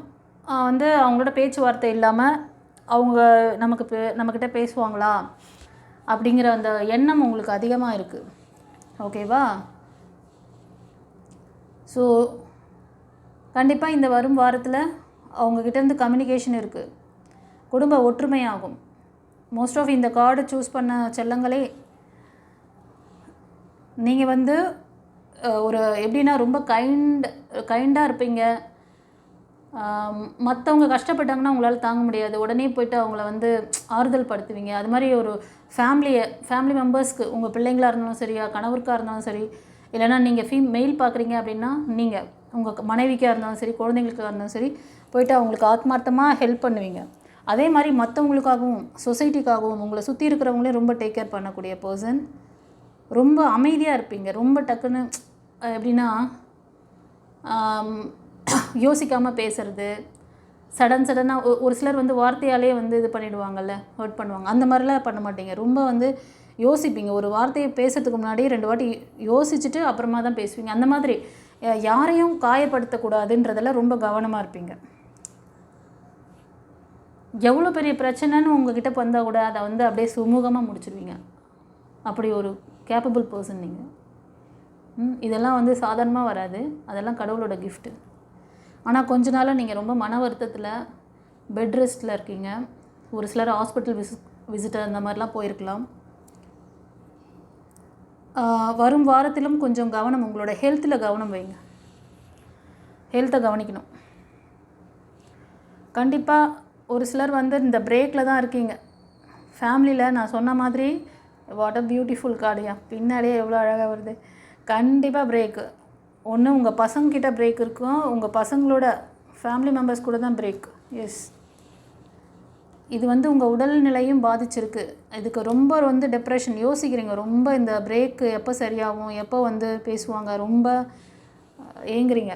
வந்து அவங்களோட பேச்சுவார்த்தை இல்லாமல் அவங்க நம்மக்கிட்ட பேசுவாங்களா அப்படிங்கிற அந்த எண்ணம் உங்களுக்கு அதிகமாக இருக்குது. ஓகேவா? ஸோ கண்டிப்பாக இந்த வரும் வாரத்தில் அவங்கக்கிட்டேருந்து கம்யூனிகேஷன் இருக்குது. குடும்ப ஒற்றுமையாகும். மோஸ்ட் ஆஃப் இந்த கார்டு சூஸ் பண்ண செல்லங்களே, நீங்கள் வந்து ஒரு எப்படின்னா ரொம்ப கைண்டாக இருப்பீங்க. மற்றவங்க கஷ்டப்பட்டாங்கன்னா உங்களால் தாங்க முடியாது. உடனே போய்ட்டு அவங்கள வந்து ஆறுதல் படுத்துவீங்க. அது மாதிரி ஒரு ஃபேமிலி மெம்பர்ஸ்க்கு, உங்கள் பிள்ளைங்களாக இருந்தாலும் சரியா, கணவருக்காக இருந்தாலும் சரி, இல்லைனா நீங்கள் மெயில் பார்க்குறீங்க அப்படின்னா நீங்கள் உங்கள் மனைவிக்காக இருந்தாலும் சரி, குழந்தைங்களுக்காக இருந்தாலும் சரி, போய்ட்டு அவங்களுக்கு ஆத்மார்த்தமாக ஹெல்ப் பண்ணுவீங்க. அதே மாதிரி மற்றவங்களுக்காகவும் சொசைட்டிக்காகவும் உங்களை சுற்றி இருக்கிறவங்களையும் ரொம்ப டேக் கேர் பண்ணக்கூடிய பர்சன். ரொம்ப அமைதியாக இருப்பீங்க. ரொம்ப டக்குன்னு எப்படின்னா யோசிக்காமல் பேசுகிறது, சடனாக ஒரு சிலர் வந்து வார்த்தையாலே வந்து இது பண்ணிவிடுவாங்கல்ல, ஹர்ட் பண்ணுவாங்க. அந்த மாதிரிலாம் பண்ண மாட்டீங்க. ரொம்ப வந்து யோசிப்பீங்க. ஒரு வார்த்தையை பேசுறதுக்கு முன்னாடி 2 வாட்டி யோசிச்சுட்டு அப்புறமா தான் பேசுவீங்க. அந்த மாதிரி யாரையும் காயப்படுத்தக்கூடாதுன்றதெல்லாம் ரொம்ப கவனமாக இருப்பீங்க. எவ்வளோ பெரிய பிரச்சனைன்னு உங்ககிட்ட வந்தால் கூட அதை வந்து அப்படியே சுமூகமாக முடிச்சிடுவீங்க. அப்படி ஒரு கேப்பபிள் பர்சன் நீங்கள். இதெல்லாம் வந்து சாதாரணமாக வராது. அதெல்லாம் கடவுளோட கிஃப்ட்டு. ஆனால் கொஞ்ச நாளாக நீங்கள் ரொம்ப மன வருத்தத்தில் பெட் ரெஸ்ட்டில் இருக்கீங்க. ஒரு சிலர் ஹாஸ்பிட்டல் விசிட்டர் அந்த மாதிரிலாம் போயிருக்கலாம். வரும் வாரத்திலும் கொஞ்சம் கவனம், உங்களோட ஹெல்த்தில் கவனம் வைங்க. ஹெல்த்தை கவனிக்கணும். கண்டிப்பாக ஒரு சிலர் வந்து இந்த பிரேக்கில் தான் இருக்கீங்க ஃபேமிலியில். நான் சொன்ன மாதிரி வாட் அ பியூட்டிஃபுல் கார்டியா, பின்னாடியே எவ்வளோ அழகாக வருது. கண்டிப்பாக பிரேக்கு ஒன்று உங்கள் பசங்கக்கிட்ட பிரேக் இருக்கும், உங்கள் பசங்களோட ஃபேமிலி மெம்பர்ஸ் கூட தான் பிரேக். எஸ், இது வந்து உங்கள் உடல்நிலையும் பாதிச்சிருக்கு. இதுக்கு ரொம்ப வந்து டிப்ரெஷன், யோசிக்கிறீங்க ரொம்ப, இந்த பிரேக்கு எப்போ சரியாகும், எப்போ வந்து பேசுவாங்க, ரொம்ப ஏங்குறீங்க.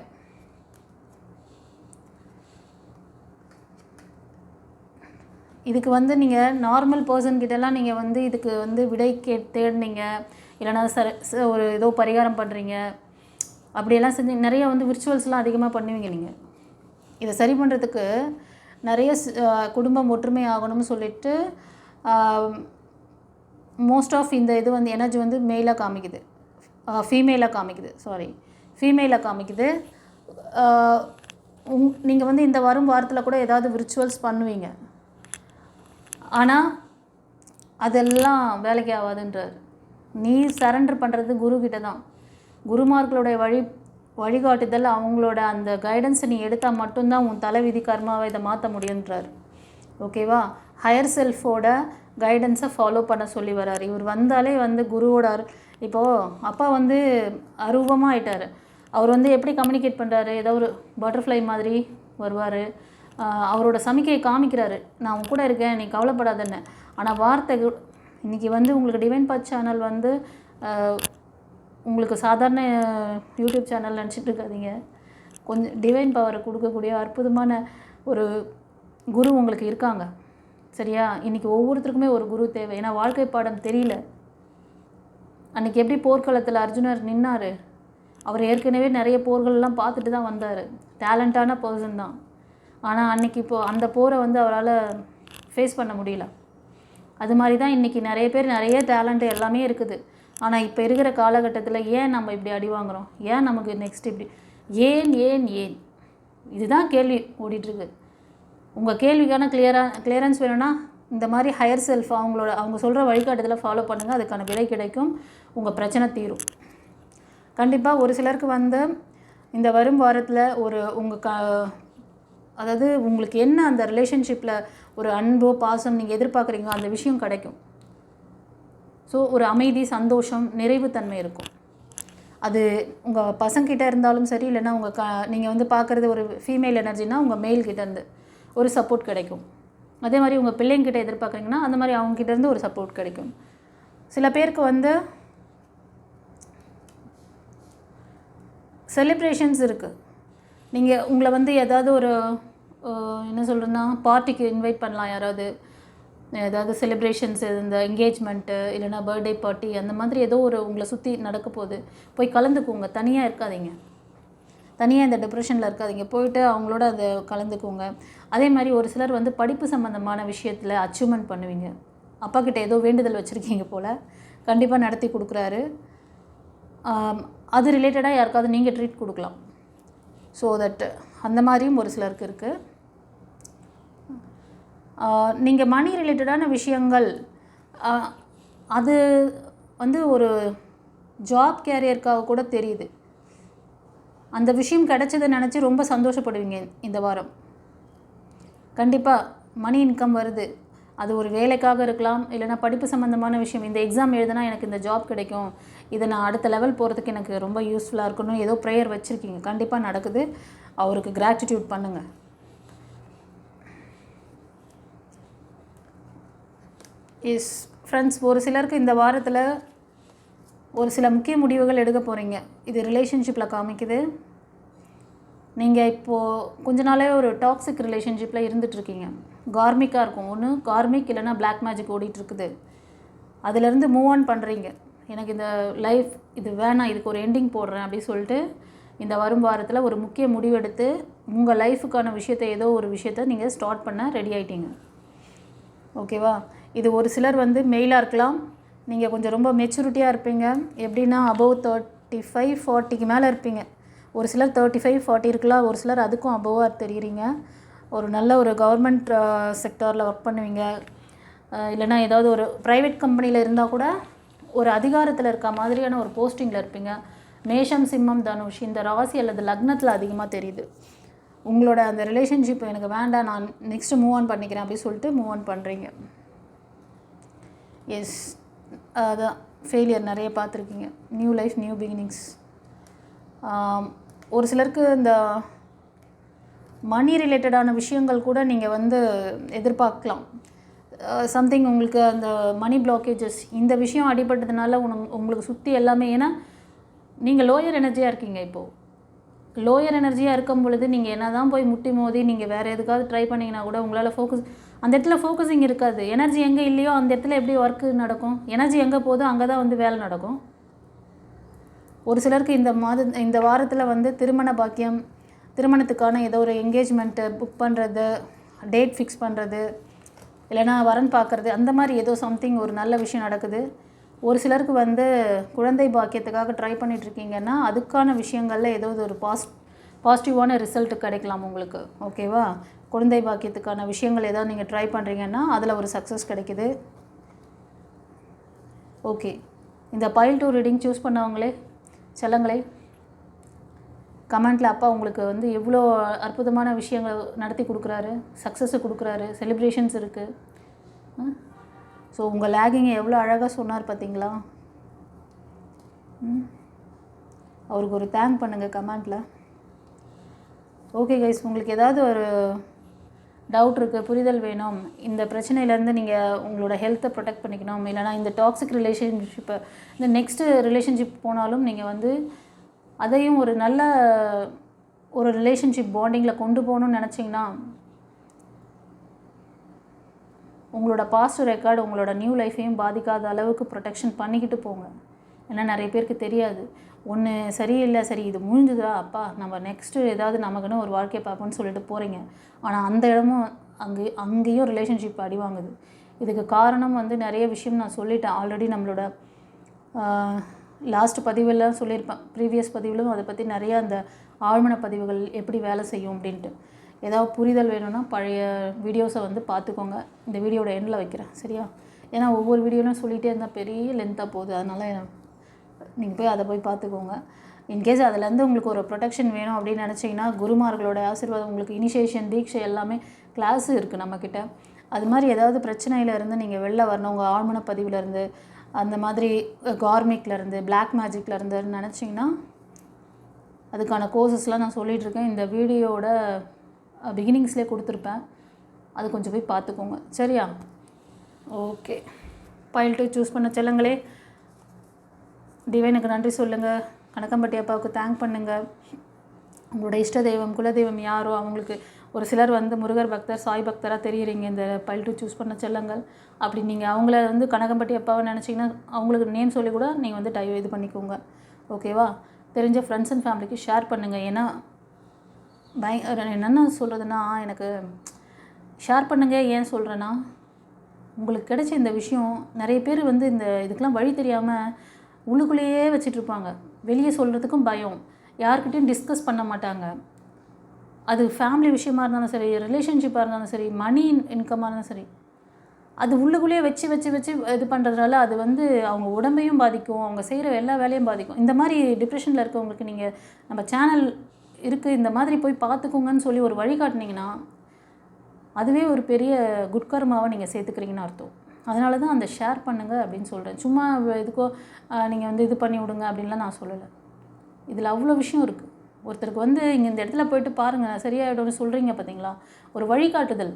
இதுக்கு வந்து நீங்கள் நார்மல் பர்சன்கிட்டலாம் நீங்கள் வந்து இதுக்கு வந்து விடை தேடினீங்க, இல்லைனா ஒரு ஏதோ பரிகாரம் பண்ணுறீங்க, அப்படியெல்லாம் செஞ்சு நிறைய வந்து விர்ச்சுவல்ஸ்லாம் அதிகமாக பண்ணுவீங்க. நீங்கள் இதை சரி பண்ணுறதுக்கு நிறைய குடும்பம் ஒற்றுமை ஆகணும்னு சொல்லிட்டு மோஸ்ட் ஆஃப் இந்த இது வந்து எனர்ஜி வந்து மெயிலாக காமிக்குது, ஃபீமேலாக காமிக்குது. நீங்கள் வந்து இந்த வாரத்தில் கூட ஏதாவது விர்ச்சுவல்ஸ் பண்ணுவீங்க, ஆனால் அதெல்லாம் வேலைக்கு ஆகாதுன்றார். நீ சரண்டர் பண்ணுறது குருக்கிட்ட தான். குருமார்களுடைய வழிகாட்டுதல், அவங்களோட அந்த கைடன்ஸை நீ எடுத்தால் மட்டும்தான் உன் தலைவிதி கர்மாவை இதை மாற்ற முடியுன்றார். ஓகேவா? ஹையர் செல்ஃபோட கைடன்ஸை ஃபாலோ பண்ண சொல்லி வர்றார். இவர் வந்தாலே வந்து குருவோட இப்போது அப்பா வந்து அரூபமாக ஆயிட்டார். அவர் வந்து எப்படி கம்யூனிகேட் பண்ணுறாரு, ஏதோ ஒரு பட்டர்ஃப்ளை மாதிரி வருவார், அவரோட சமிக்கையை காமிக்கிறாரு, நான் உன் கூட இருக்கேன், நீ கவலைப்படாதன்னு. ஆனால் வார்த்தை இன்றைக்கி வந்து உங்களுக்கு டிவைன் பாத் சேனல் வந்து உங்களுக்கு சாதாரண யூடியூப் சேனல் நினச்சிட்டு இருக்காதீங்க. கொஞ்சம் டிவைன் பவரை கொடுக்கக்கூடிய அற்புதமான ஒரு குரு உங்களுக்கு இருக்காங்க. சரியா? இன்றைக்கி ஒவ்வொருத்தருக்குமே ஒரு குரு தேவை. ஏன்னா வாழ்க்கை பாடம் தெரியல. அன்றைக்கி எப்படி போர்க்களத்தில் அர்ஜுனர் நின்னார், அவர் ஏற்கனவே நிறைய போர்கள்லாம் பார்த்துட்டு தான் வந்தார், டேலண்டான பர்சன் தான். ஆனால் அன்றைக்கி அந்த போரை வந்து அவரால் ஃபேஸ் பண்ண முடியல. அது மாதிரி தான் இன்றைக்கி நிறைய பேர் நிறைய டேலண்ட்டு எல்லாமே இருக்குது. ஆனால் இப்போ இருக்கிற காலகட்டத்தில் ஏன் நம்ம இப்படி அடி வாங்குகிறோம், ஏன் நமக்கு நெக்ஸ்ட் இப்படி, ஏன் ஏன் ஏன் இதுதான் கேள்வி ஓடிட்டுருக்கு. உங்கள் கேள்விக்கான கிளியரன்ஸ் வேணும்னா இந்த மாதிரி ஹையர் செல்ஃப் அவங்க சொல்கிற வழிகாட்டுதலை ஃபாலோ பண்ணுங்கள். அதுக்கான விடை கிடைக்கும், உங்கள் பிரச்சனை தீரும். கண்டிப்பாக ஒரு சிலருக்கு வந்து இந்த வரும் வாரத்தில் ஒரு அதாவது உங்களுக்கு என்ன அந்த ரிலேஷன்ஷிப்பில் ஒரு அன்போ பாசம் நீங்கள் எதிர்பார்க்குறீங்களோ அந்த விஷயம் கிடைக்கும். ஸோ ஒரு அமைதி, சந்தோஷம், நிறைவுத்தன்மை இருக்கும். அது உங்கள் பசங்கிட்ட இருந்தாலும் சரி, இல்லைன்னா நீங்கள் வந்து பார்க்குறது ஒரு ஃபீமேல் எனர்ஜினா உங்கள் மேல்கிட்டேருந்து ஒரு சப்போர்ட் கிடைக்கும். அதே மாதிரி உங்கள் பிள்ளைங்கிட்ட எதிர்பார்க்குறீங்கன்னா அந்த மாதிரி அவங்ககிட்டேருந்து ஒரு சப்போர்ட் கிடைக்கும். சில பேருக்கு வந்து செலிப்ரேஷன்ஸ் இருக்குது. நீங்கள் உங்களை வந்து ஏதாவது ஒரு என்ன சொல்கிறேன்னா பார்ட்டிக்கு இன்வைட் பண்ணலாம். ஏதாவது செலிப்ரேஷன்ஸ், இந்த என்கேஜ்மெண்ட்டு இல்லைனா பர்த்டே பார்ட்டி, அந்த மாதிரி ஏதோ ஒரு உங்களை சுற்றி நடக்க போகுது, போய் கலந்துக்குவோங்க. தனியாக இருக்காதீங்க, தனியாக இந்த டிப்ரெஷனில் இருக்காதீங்க, போயிட்டு அவங்களோட அதை கலந்துக்குவோங்க. அதே மாதிரி ஒரு சிலர் வந்து படிப்பு சம்மந்தமான விஷயத்தில் அச்சீவ்மெண்ட் பண்ணுவீங்க. அப்பா கிட்ட ஏதோ வேண்டுதல் வச்சுருக்கீங்க போல், கண்டிப்பாக நடத்தி கொடுக்குறாரு. அது ரிலேட்டடாக யாருக்காவது நீங்கள் ட்ரீட் கொடுக்கலாம். ஸோ தட் அந்த மாதிரியும் ஒரு சிலருக்கு இருக்குது. நீங்கள் மணி ரிலேட்டடான விஷயங்கள், அது வந்து ஒரு ஜாப் கேரியருக்காக கூட தெரியுது. அந்த விஷயம் கிடைச்சதை நினச்சி ரொம்ப சந்தோஷப்படுவீங்க இந்த வாரம். கண்டிப்பாக மணி இன்கம் வருது. அது ஒரு வேலைக்காக இருக்கலாம், இல்லைனா படிப்பு சம்மந்தமான விஷயம். இந்த எக்ஸாம் எழுதுனா எனக்கு இந்த ஜாப் கிடைக்கும், இதை நான் அடுத்த லெவல் போகிறதுக்கு எனக்கு ரொம்ப யூஸ்ஃபுல்லாக இருக்கணும், ஏதோ ப்ரேயர் வச்சுருக்கீங்க, கண்டிப்பாக நடக்குது. அவருக்கு கிராட்டிடியூட் பண்ணுங்கள். எஸ் ஃப்ரெண்ட்ஸ், ஒரு சிலருக்கு இந்த வாரத்தில் ஒரு சில முக்கிய முடிவுகள் எடுக்க போகிறீங்க. இது ரிலேஷன்ஷிப்பில் காமிக்குது. நீங்கள் இப்போது கொஞ்ச நாளே ஒரு டாக்ஸிக் ரிலேஷன்ஷிப்பில் இருந்துகிட்ருக்கீங்க. கார்மிக்காக இருக்கும், ஒன்று கார்மிக் இல்லைனா பிளாக் மேஜிக் ஓடிட்டுருக்குது. அதிலேருந்து மூவ் ஆன் பண்ணுறீங்க. எனக்கு இந்த லைஃப் இது வேணாம், இதுக்கு ஒரு எண்டிங் போடுறேன் அப்படின்னு சொல்லிட்டு இந்த வரும் வாரத்தில் ஒரு முக்கிய முடிவெடுத்து உங்கள் லைஃபுக்கான விஷயத்தை, ஏதோ ஒரு விஷயத்தை நீங்கள் ஸ்டார்ட் பண்ண ரெடி ஆகிட்டீங்க. ஓகேவா? இது ஒரு சிலர் வந்து மெயிலாக இருக்கலாம். நீங்கள் கொஞ்சம் ரொம்ப மெச்சூரிட்டியாக இருப்பீங்க. எப்படின்னா அபவ் 35-40க்கு மேலே இருப்பீங்க. ஒரு சிலர் 35-40 இருக்கலாம், ஒரு சிலர் அதுக்கும் அபவாக தெரியுறீங்க. ஒரு நல்ல ஒரு கவர்மெண்ட் செக்டாரில் ஒர்க் பண்ணுவீங்க, இல்லைனா ஏதாவது ஒரு ப்ரைவேட் கம்பெனியில் இருந்தால் கூட ஒரு அதிகாரத்தில் இருக்க மாதிரியான ஒரு போஸ்டிங்கில் இருப்பீங்க. மேஷம், சிம்மம், தனுஷ் இந்த ராசி அல்லது லக்னத்தில் அதிகமாக தெரியுது. உங்களோட அந்த ரிலேஷன்ஷிப் எனக்கு வேண்டாம், நான் நெக்ஸ்ட்டு மூவ் ஆன் பண்ணிக்கிறேன் அப்படின்னு சொல்லிட்டு மூவ் ஆன் பண்ணுறீங்க. எஸ், அதான் ஃபெயிலியர் நிறைய பார்த்துருக்கீங்க. New life, new beginnings. ஒரு சிலருக்கு இந்த மணி ரிலேட்டடான விஷயங்கள் கூட நீங்கள் வந்து எதிர்பார்க்கலாம். சம்திங் உங்களுக்கு அந்த மணி பிளாக்கேஜஸ் இந்த விஷயம் அடிபட்டதுனால உங்களுக்கு சுற்றி எல்லாமே, ஏன்னா நீங்கள் லோயர் எனர்ஜியாக இருக்கீங்க. இப்போது லோயர் எனர்ஜியாக இருக்கும் பொழுது நீங்கள் என்ன தான் போய் முட்டி மோதி நீங்கள் வேறு எதுக்காவது ட்ரை பண்ணிங்கன்னா கூட உங்களால் ஃபோக்கஸ், அந்த இடத்துல ஃபோக்கஸிங் இருக்காது. எனர்ஜி எங்கே இல்லையோ அந்த இடத்துல எப்படி ஒர்க்கு நடக்கும்? எனர்ஜி எங்கே போதோ அங்கே தான் வந்து வேலை நடக்கும். ஒரு சிலருக்கு இந்த வாரத்தில் வந்து திருமண பாக்கியம், திருமணத்துக்கான ஏதோ ஒரு என்கேஜ்மெண்ட்டு புக் பண்ணுறது, டேட் ஃபிக்ஸ் பண்ணுறது, இல்லைனா வரன் பார்க்குறது, அந்த மாதிரி ஏதோ சம்திங் ஒரு நல்ல விஷயம் நடக்குது. ஒரு சிலருக்கு வந்து குழந்தை பாக்கியத்துக்காக ட்ரை பண்ணிகிட்ருக்கீங்கன்னா அதுக்கான விஷயங்களில் ஏதோ ஒரு பாசிட்டிவான ரிசல்ட் கிடைக்கலாம் உங்களுக்கு. ஓகேவா? குழந்தை பாக்கியத்துக்கான விஷயங்கள் ஏதாவது நீங்கள் ட்ரை பண்ணுறீங்கன்னா அதில் ஒரு சக்ஸஸ் கிடைக்குது. ஓகே, இந்த பைல் 2 ரீடிங் சூஸ் பண்ணவங்களே செல்லங்களே, கமெண்ட்டில் அப்பா உங்களுக்கு வந்து எவ்வளோ அற்புதமான விஷயங்கள் நடத்தி கொடுக்குறாரு, சக்ஸஸை கொடுக்குறாரு, செலிப்ரேஷன்ஸ் இருக்குது. ஸோ உங்கள் லேகிங்கை எவ்வளோ அழகாக சொன்னார் பார்த்தீங்களா? அவருக்கு ஒரு தேங்க் பண்ணுங்கள் கமெண்ட்டில். ஓகே கைஸ், உங்களுக்கு ஏதாவது ஒரு டவுட் இருக்குது, புரிதல் வேணும், இந்த பிரச்சனையிலேருந்து நீங்கள் உங்களோட ஹெல்த்தை ப்ரொடெக்ட் பண்ணிக்கணும், இல்லைனா இந்த டாக்ஸிக் ரிலேஷன்ஷிப்பை இந்த நெக்ஸ்ட்டு ரிலேஷன்ஷிப் போனாலும் நீங்கள் வந்து அதையும் ஒரு நல்ல ஒரு ரிலேஷன்ஷிப் பாண்டிங்கில் கொண்டு போகணுன்னு நினச்சிங்கன்னா உங்களோட பாஸ்ட் ரெக்கார்டு உங்களோட நியூ லைஃப்பையும் பாதிக்காத அளவுக்கு ப்ரொடெக்ஷன் பண்ணிக்கிட்டு போங்க. ஏன்னா நிறைய பேருக்கு தெரியாது. ஒன்று சரியில்லை, சரி இது முடிஞ்சுதா அப்பா, நம்ம நெக்ஸ்ட்டு ஏதாவது நமக்குன்னு ஒரு வாழ்க்கையை பார்ப்போம்னு சொல்லிட்டு போகிறீங்க. ஆனால் அந்த இடமும் அங்கேயும் ரிலேஷன்ஷிப் அடி வாங்குது. இதுக்கு காரணம் வந்து நிறைய விஷயம் நான் சொல்லிட்டேன் ஆல்ரெடி. நம்மளோட லாஸ்ட் பதிவெல்லாம் சொல்லியிருப்பேன், ப்ரீவியஸ் பதிவிலும் அதை பற்றி நிறையா அந்த ஆழ்மன பதிவுகள் எப்படி வேலை செய்யும் அப்படின்ட்டு. ஏதாவது புரிதல் வேணும்னா பழைய வீடியோஸை வந்து பார்த்துக்கோங்க. இந்த வீடியோட எண்டில் வைக்கிறேன், சரியா? ஏன்னா ஒவ்வொரு வீடியோலாம் சொல்லிகிட்டே இருந்தால் பெரிய லென்த்தாக போகுது, அதனால் நீங்கள் போய் அதை போய் பார்த்துக்கோங்க. இன்கேஸ் அதுலேருந்து உங்களுக்கு ஒரு ப்ரொடெக்ஷன் வேணும் அப்படின்னு நினச்சிங்கன்னா குருமார்களோட ஆசீர்வாதம், உங்களுக்கு இனிஷியேஷன் தீட்சை எல்லாமே கிளாஸு இருக்குது நம்மக்கிட்ட. அது மாதிரி ஏதாவது பிரச்சனையிலேருந்து நீங்கள் வெளில வரணும், உங்கள் ஆழ்மன பதிவிலேருந்து, அந்த மாதிரி கார்மிக்லேருந்து, பிளாக் மேஜிக்லேருந்து நினச்சிங்கன்னா அதுக்கான கோர்சஸ்லாம் நான் சொல்லிகிட்ருக்கேன். இந்த வீடியோட பிகினிங்ஸ்லேயே கொடுத்துருப்பேன், அது கொஞ்சம் போய் பார்த்துக்கோங்க, சரியா? ஓகே, பைல் 2 சூஸ் பண்ண செல்லங்களே, டிவைனுக்கு நன்றி சொல்லுங்கள், கணக்கம்பட்டி அப்பாவுக்கு தேங்க் பண்ணுங்கள். உங்களோட இஷ்ட தெய்வம், குலதெய்வம் யாரோ அவங்களுக்கு, ஒரு சிலர் வந்து முருகர் பக்தர், சாய் பக்தராக தெரியுறீங்க இந்த பைல் 2 சூஸ் பண்ண செல்லங்கள். அப்படி நீங்கள் அவங்கள வந்து கனகம்பட்டி அப்பாவை நினச்சிங்கன்னா அவங்களுக்கு நேம் சொல்லி கூட நீங்கள் வந்து இது பண்ணிக்கோங்க, ஓகேவா? தெரிஞ்ச ஃப்ரெண்ட்ஸ் அண்ட் ஃபேமிலிக்கு ஷேர் பண்ணுங்கள். ஏன்னா என்னென்ன சொல்கிறதுனா, எனக்கு ஷேர் பண்ணுங்கள் ஏன் சொல்கிறேன்னா, உங்களுக்கு கிடைச்ச இந்த விஷயம் நிறைய பேர் வந்து இதுக்கெலாம் வழி தெரியாமல் உள்ளுக்குள்ளேயே வச்சிட்ருப்பாங்க. வெளியே சொல்கிறதுக்கும் பயம், யார்கிட்டையும் டிஸ்கஸ் பண்ண மாட்டாங்க. அது ஃபேமிலி விஷயமா இருந்தாலும் சரி, ரிலேஷன்ஷிப்பாக இருந்தாலும் சரி, மணி இன்கமாக இருந்தாலும் சரி, அது உள்ளுக்குள்ளேயே வச்சு வச்சு வச்சு இது பண்ணுறதுனால அது வந்து அவங்க உடம்பையும் பாதிக்கும், அவங்க செய்கிற எல்லா வேலையும் பாதிக்கும். இந்த மாதிரி டிப்ரெஷனில் இருக்கவங்களுக்கு நீங்கள் நம்ம சேனல் இருக்குது, இந்த மாதிரி போய் பார்த்துக்கோங்கன்னு சொல்லி ஒரு வழிகாட்டினீங்கன்னா அதுவே ஒரு பெரிய குட்கர்மாவை நீங்கள் சேர்த்துக்கிறீங்கன்னு அர்த்தம். அதனால தான் அந்த ஷேர் பண்ணுங்கள் அப்படின்னு சொல்கிறேன். சும்மா இதுக்கோ நீங்கள் வந்து இது பண்ணி விடுங்க அப்படின்லாம் நான் சொல்லலை. இதில் அவ்வளோ விஷயம் இருக்குது. ஒருத்தருக்கு வந்து இங்கே இந்த இடத்துல போய்ட்டு பாருங்கள் சரியாயிடும்னு சொல்கிறீங்க பார்த்தீங்களா, ஒரு வழிகாட்டுதல்,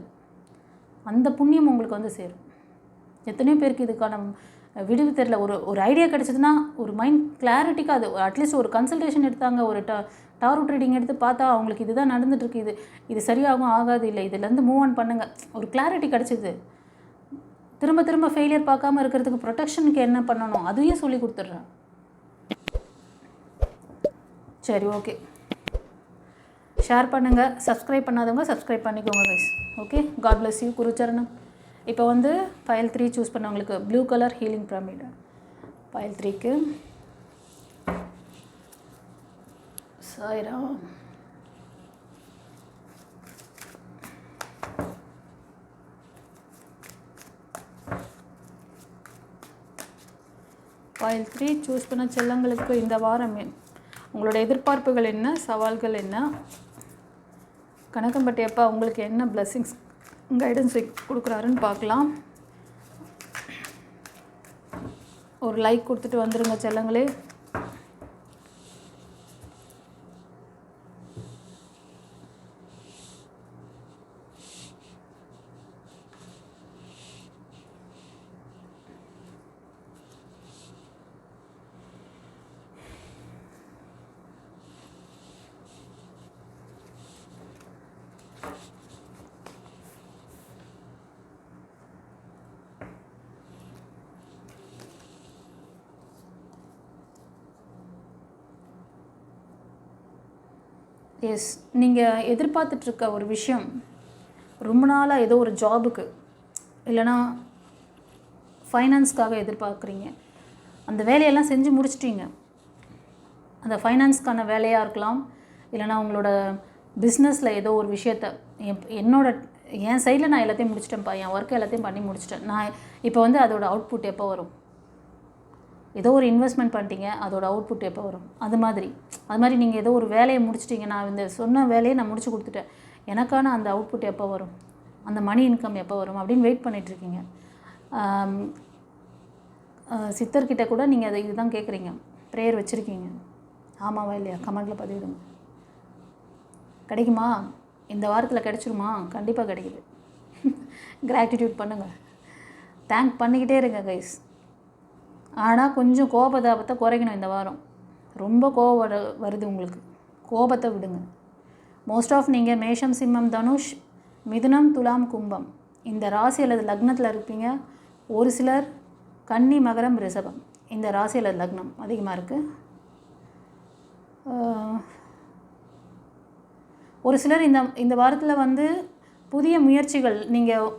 அந்த புண்ணியம் உங்களுக்கு வந்து சேரும். எத்தனையோ பேருக்கு இதுக்கான விடுவு தெரியல. ஒரு ஐடியா கிடச்சிதுன்னா, ஒரு மைண்ட் கிளாரிட்டிக்காக அது அட்லீஸ்ட் ஒரு கன்சல்டேஷன் எடுத்தாங்க, ஒரு டாரோட் ரீடிங் எடுத்து பார்த்தா அவங்களுக்கு இதுதான் நடந்துகிட்ருக்கு, இது சரியாகும் ஆகாது, இல்லை இதுலேருந்து மூவ் ஆன் பண்ணுங்கள், ஒரு கிளாரிட்டி கிடச்சிது. திரும்ப திரும்ப ஃபெயிலியர் பார்க்காம இருக்கிறதுக்கு ப்ரொடெக்ஷனுக்கு என்ன பண்ணணும் அதையும் சொல்லி கொடுத்துட்றேன். சரி, ஓகே, ஷேர் பண்ணுங்கள். சப்ஸ்கிரைப் பண்ணாதவங்க சப்ஸ்கிரைப் பண்ணிக்கோங்க guys. Okay, god bless you. குருச்சரணம். இப்போ வந்து பைல் 3 சூஸ் பண்ணவங்களுக்கு blue colour healing pyramid. Pile 3க்கு சாய்ராம். பைல் 3 சூஸ் பண்ண செல்லங்களுக்கு இந்த வாரம் உங்களோட எதிர்பார்ப்புகள் என்ன, சவால்கள் என்ன, கணக்கம்பட்டி அப்பா உங்களுக்கு என்ன பிளெஸ்ஸிங்ஸ் கைடன்ஸ் கொடுக்குறாருன்னு பார்க்கலாம். ஒரு லைக் கொடுத்துட்டு வந்துடுங்க செல்லங்களே. எஸ், நீங்கள் எதிர்பார்த்துட்ருக்க ஒரு விஷயம் ரொம்ப நாளாக ஏதோ ஒரு ஜாபுக்கு இல்லைனா ஃபைனான்ஸ்க்காக எதிர்பார்க்குறீங்க. அந்த வேலையெல்லாம் செஞ்சு முடிச்சிட்டிங்க. அந்த ஃபைனான்ஸ்க்கான வேலையாக இருக்கலாம், இல்லைனா உங்களோட பிஸ்னஸில் ஏதோ ஒரு விஷயத்த என் சைடில் நான் எல்லாத்தையும் முடிச்சிட்டேன்ப்பா, என் ஒர்க்கை எல்லாத்தையும் பண்ணி முடிச்சிட்டேன். நான் இப்போ வந்து அதோட அவுட்புட் எப்போ வரும்? ஏதோ ஒரு இன்வெஸ்ட்மெண்ட் பண்ணிட்டீங்க, அதோட அவுட்புட் எப்போ வரும்? அது மாதிரி நீங்கள் ஏதோ ஒரு வேலையை முடிச்சிட்டிங்க, நான் இந்த சொன்ன வேலையை நான் முடிச்சு கொடுத்துட்டேன், எனக்கான அந்த அவுட்புட் எப்போ வரும், அந்த மணி இன்கம் எப்போ வரும் அப்படின்னு வெயிட் பண்ணிகிட்ருக்கீங்க. சித்தர்கிட்ட கூட நீங்கள் இதுதான் கேட்குறீங்க, ப்ரேயர் வச்சுருக்கீங்க. ஆமாவா இல்லையா? கமெண்ட்டில் பதிவிடுங்க. கிடைக்குமா? இந்த வாரத்தில் கிடைச்சிருமா? கண்டிப்பாக கிடைக்குது. கிராட்டிடியூட் பண்ணுங்கள், தேங்க் பண்ணிக்கிட்டே இருங்க கைஸ். ஆனால் கொஞ்சம் கோபதாபத்தை குறைக்கணும். இந்த வாரம் ரொம்ப கோபம் வருது உங்களுக்கு, கோபத்தை விடுங்க. மோஸ்ட் ஆஃப் நீங்கள் மேஷம், சிம்மம், தனுஷ், மிதுனம், துலாம், கும்பம் இந்த ராசி அல்லது லக்னத்தில் இருப்பீங்க. ஒரு சிலர் கன்னி, மகரம், ரிஷபம் இந்த ராசி அல்லது லக்னம் அதிகமாக இருக்குது. ஒரு சிலர் இந்த வாரத்தில் வந்து புதிய முயற்சிகள் நீங்கள்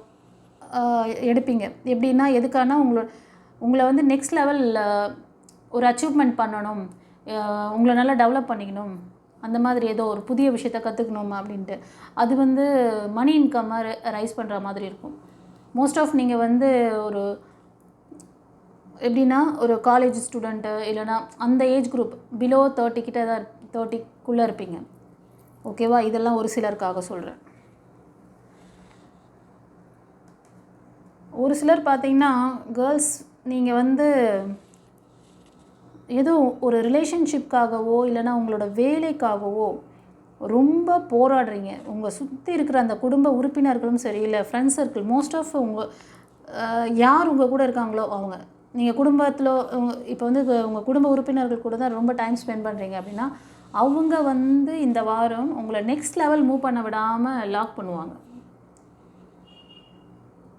எடுப்பீங்க. எப்படின்னா எதுக்கானா உங்களை வந்து நெக்ஸ்ட் லெவல் ஒரு அச்சீவ்மெண்ட் பண்ணணும், உங்களை நல்லா டெவலப் பண்ணிக்கணும், அந்த மாதிரி ஏதோ ஒரு புதிய விஷயத்த கற்றுக்கணும் அப்படின்ட்டு. அது வந்து மணி இன்கம்மாக ரைஸ் பண்ணுற மாதிரி இருக்கும். மோஸ்ட் ஆஃப் நீங்கள் வந்து ஒரு எப்படின்னா ஒரு காலேஜ் ஸ்டூடெண்ட்டு இல்லைனா அந்த ஏஜ் குரூப் பிலோ 30 கிட்ட தான் 30க்குள்ளே இருப்பீங்க. ஓகேவா? இதெல்லாம் ஒரு சிலருக்காக சொல்கிறேன். ஒரு சிலர் பார்த்தீங்கன்னா கேர்ள்ஸ், நீங்கள் வந்து ஏதோ ஒரு ரிலேஷன்ஷிப்காகவோ இல்லைனா உங்களோட வேலைக்காகவோ ரொம்ப போராடுறீங்க. உங்கள் சுற்றி இருக்கிற அந்த குடும்ப உறுப்பினர்களும் சரி, இல்லை ஃப்ரெண்ட்ஸ் சர்க்கிள், மோஸ்ட் ஆஃப் யார் உங்கள் கூட இருக்காங்களோ அவங்க, நீங்கள் குடும்பத்தில் இப்போ வந்து உங்கள் குடும்ப உறுப்பினர்கள் கூட தான் ரொம்ப டைம் ஸ்பெண்ட் பண்ணுறீங்க அப்படின்னா, அவங்க வந்து இந்த வாரம் உங்களை நெக்ஸ்ட் லெவல் மூவ் பண்ண விடாமல் லாக் பண்ணுவாங்க.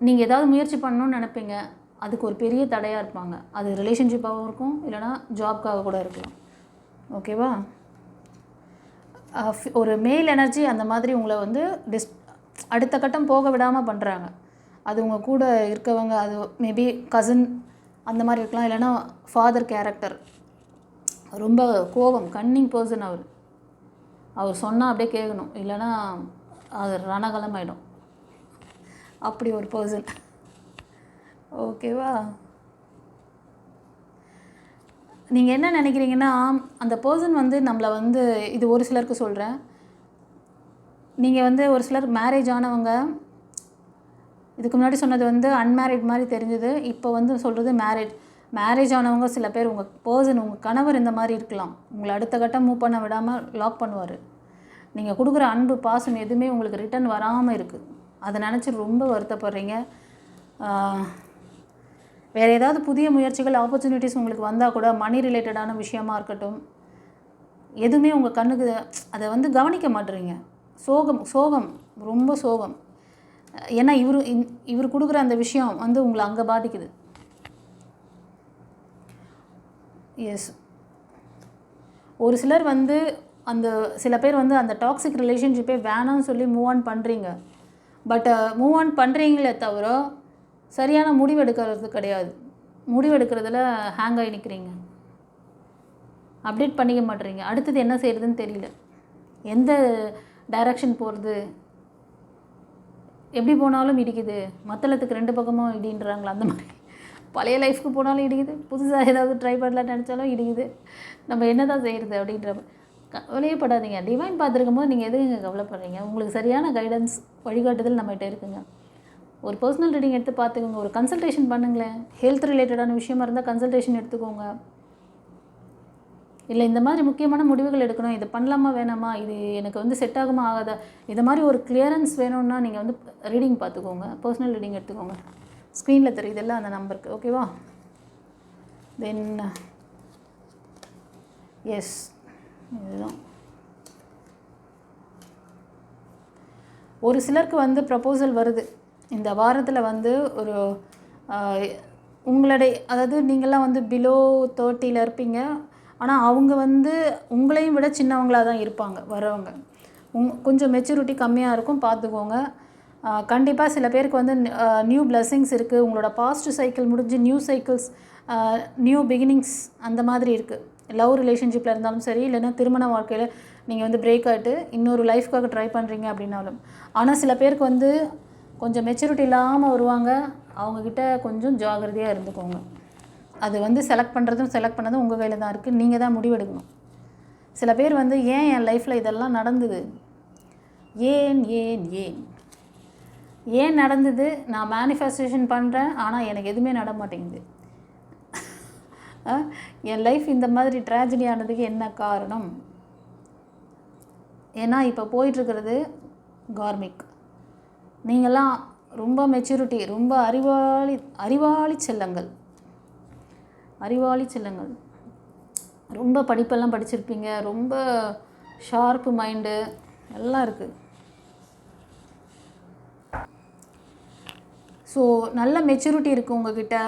நீங்கள் ஏதாவது முயற்சி பண்ணணும்னு நினைப்பீங்க, அதுக்கு ஒரு பெரிய தடையாக இருப்பாங்க. அது ரிலேஷன்ஷிப்பாகவும் இருக்கும், இல்லைனா ஜாப்க்காக கூட இருக்கலாம். ஓகேவா? ஒரு மேல் எனர்ஜி அந்த மாதிரி உங்களை வந்து அடுத்த கட்டம் போக விடாமல் பண்ணுறாங்க. அது உங்கள் கூட இருக்கவங்க, அது மேபி கசின் அந்த மாதிரி இருக்கலாம், இல்லைனா ஃபாதர் கேரக்டர், ரொம்ப கோபம், கன்னிங் பர்சன். அவர் சொன்னால் அப்படியே கேட்கணும், இல்லைனா அது ரணகலம் ஆகிடும். அப்படி ஒரு பர்சன். ஓகேவா? நீங்கள் என்ன நினைக்கிறீங்கன்னா, அந்த பர்சன் வந்து நம்மளை வந்து, இது ஒரு சிலருக்கு சொல்கிறேன், நீங்கள் வந்து ஒரு சிலர் மேரேஜ் ஆனவங்க, இதுக்கு முன்னாடி சொன்னது வந்து அன்மேரிட் மாதிரி தெரிஞ்சது, இப்போ வந்து சொல்கிறது மேரேஜ் ஆனவங்க. சில பேர் உங்கள் பர்சன், உங்கள் கணவர் இந்த மாதிரி இருக்கலாம், உங்களை அடுத்த கட்டம் மூவ் பண்ண விடாமல் லாக் பண்ணுவார். நீங்கள் கொடுக்குற அன்பு, பாசம் எதுவுமே உங்களுக்கு ரிட்டன் வராமல் இருக்குது. அதை நினச்சி ரொம்ப வருத்தப்படுறீங்க. வேறு ஏதாவது புதிய முயற்சிகள், ஆப்பர்ச்சுனிட்டிஸ் உங்களுக்கு வந்தால் கூட, மணி ரிலேட்டடான விஷயமா இருக்கட்டும், எதுவுமே உங்கள் கண்ணுக்கு அதை வந்து கவனிக்க மாட்டுறீங்க. சோகம், ரொம்ப சோகம். ஏன்னா இவர் கொடுக்குற அந்த விஷயம் வந்து உங்களை அங்கே பாதிக்குது. எஸ், ஒரு சிலர் வந்து சில பேர் வந்து அந்த டாக்ஸிக் ரிலேஷன்ஷிப்பே வேணாம்னு சொல்லி மூவ் ஆன் பண்ணுறீங்க. பட் மூவ் ஆன் பண்ணுறீங்களே தவிர சரியான முடிவெடுக்கிறது கிடையாது. முடிவெடுக்கிறதுல ஹேங் ஆகி நிற்கிறீங்க, அப்டேட் பண்ணிக்க மாட்டேறீங்க. அடுத்தது என்ன செய்கிறதுன்னு தெரியல, எந்த டைரக்ஷன் போகிறது, எப்படி போனாலும் இடிக்குது. மத்தளத்துக்கு 2 பக்கமும் இடின்றாங்களா, அந்த மாதிரி. பழைய லைஃப்க்கு போனாலும் இடிக்குது, புதுசாக ஏதாவது ட்ரை பண்ணலான்னு நினச்சாலும் இடிக்குது. நம்ம என்ன தான் செய்கிறது அப்படின்ற கவலையே படாதீங்க. டிவைன் பார்த்துருக்கும் போது நீங்கள் எதுக்குங்க கவலைப்படுறீங்க? உங்களுக்கு சரியான கைடன்ஸ் வழிகாட்டுதல் நம்மகிட்ட இருக்குங்க. ஒரு பர்சனல் ரீடிங் எடுத்து பார்த்துக்கோங்க. ஒரு கன்சல்டேஷன் பண்ணுங்களேன். ஹெல்த் ரிலேட்டடான விஷயமா இருந்தால் கன்சல்டேஷன் எடுத்துக்கோங்க. இல்லை இந்த மாதிரி முக்கியமான முடிவுகள் எடுக்கணும், இது பண்ணலாமா வேணாமா, இது எனக்கு வந்து செட் ஆகுமா ஆகாதா, இது மாதிரி ஒரு கிளியரன்ஸ் வேணும்னா நீங்கள் வந்து ரீடிங் பார்த்துக்கோங்க. பர்சனல் ரீடிங் எடுத்துக்கோங்க. ஸ்க்ரீனில் தெரியுதெல்லாம் அந்த நம்பருக்கு. ஓகேவா? தென் எஸ், இதுதான். ஒரு சிலருக்கு வந்து ப்ரப்போசல் வருது இந்த வாரத்தில் வந்து ஒரு உங்களுடைய, அதாவது நீங்கள்லாம் வந்து பிலோ 30 இருப்பீங்க. ஆனால் அவங்க வந்து உங்களையும் விட சின்னவங்களாக தான் இருப்பாங்க வரவங்க. கொஞ்சம் மெச்சூரிட்டி கம்மியாக இருக்கும், பார்த்துக்கோங்க. கண்டிப்பாக சில பேருக்கு வந்து நியூ பிளெஸ்ஸிங்ஸ் இருக்குது. உங்களோட பாஸ்ட் சைக்கிள் முடிஞ்சு நியூ சைக்கிள்ஸ், நியூ பிகினிங்ஸ் அந்த மாதிரி இருக்குது. லவ் ரிலேஷன்ஷிப்பில் இருந்தாலும் சரி, இல்லைன்னா திருமண வாழ்க்கையில் நீங்கள் வந்து பிரேக் ஆகிட்டு இன்னொரு லைஃப்க்காக ட்ரை பண்ணுறீங்க அப்படின்னாலும். ஆனால் சில பேருக்கு வந்து கொஞ்சம் மெச்சூரிட்டி இல்லாமல் வருவாங்க. அவங்கக்கிட்ட கொஞ்சம் ஜாகிரதையாக இருந்துக்கோங்க. அது வந்து செலக்ட் பண்ணதும் உங்கள் கையில் தான் இருக்குது. நீங்கள் தான் முடிவெடுக்கணும். சில பேர் வந்து ஏன் என் லைஃப்பில் இதெல்லாம் நடந்தது, ஏன் ஏன் ஏன் ஏன் நடந்தது, நான் மேனிஃபெஸ்டேஷன் பண்ணுறேன் ஆனால் எனக்கு எதுவுமே நட மாட்டேங்குது, என் லைஃப் இந்த மாதிரி ட்ராஜடி ஆனதுக்கு என்ன காரணம்? ஏன்னா இப்போ போயிட்டுருக்கிறது கார்மிக். நீங்கள்லாம் ரொம்ப மெச்சூரிட்டி, ரொம்ப அறிவாளி செல்லங்கள், ரொம்ப படிப்பெல்லாம் படிச்சிருப்பீங்க, ரொம்ப ஷார்ப்பு மைண்டு எல்லாம் இருக்குது. ஸோ நல்ல மெச்சூரிட்டி இருக்குது உங்கள்கிட்ட.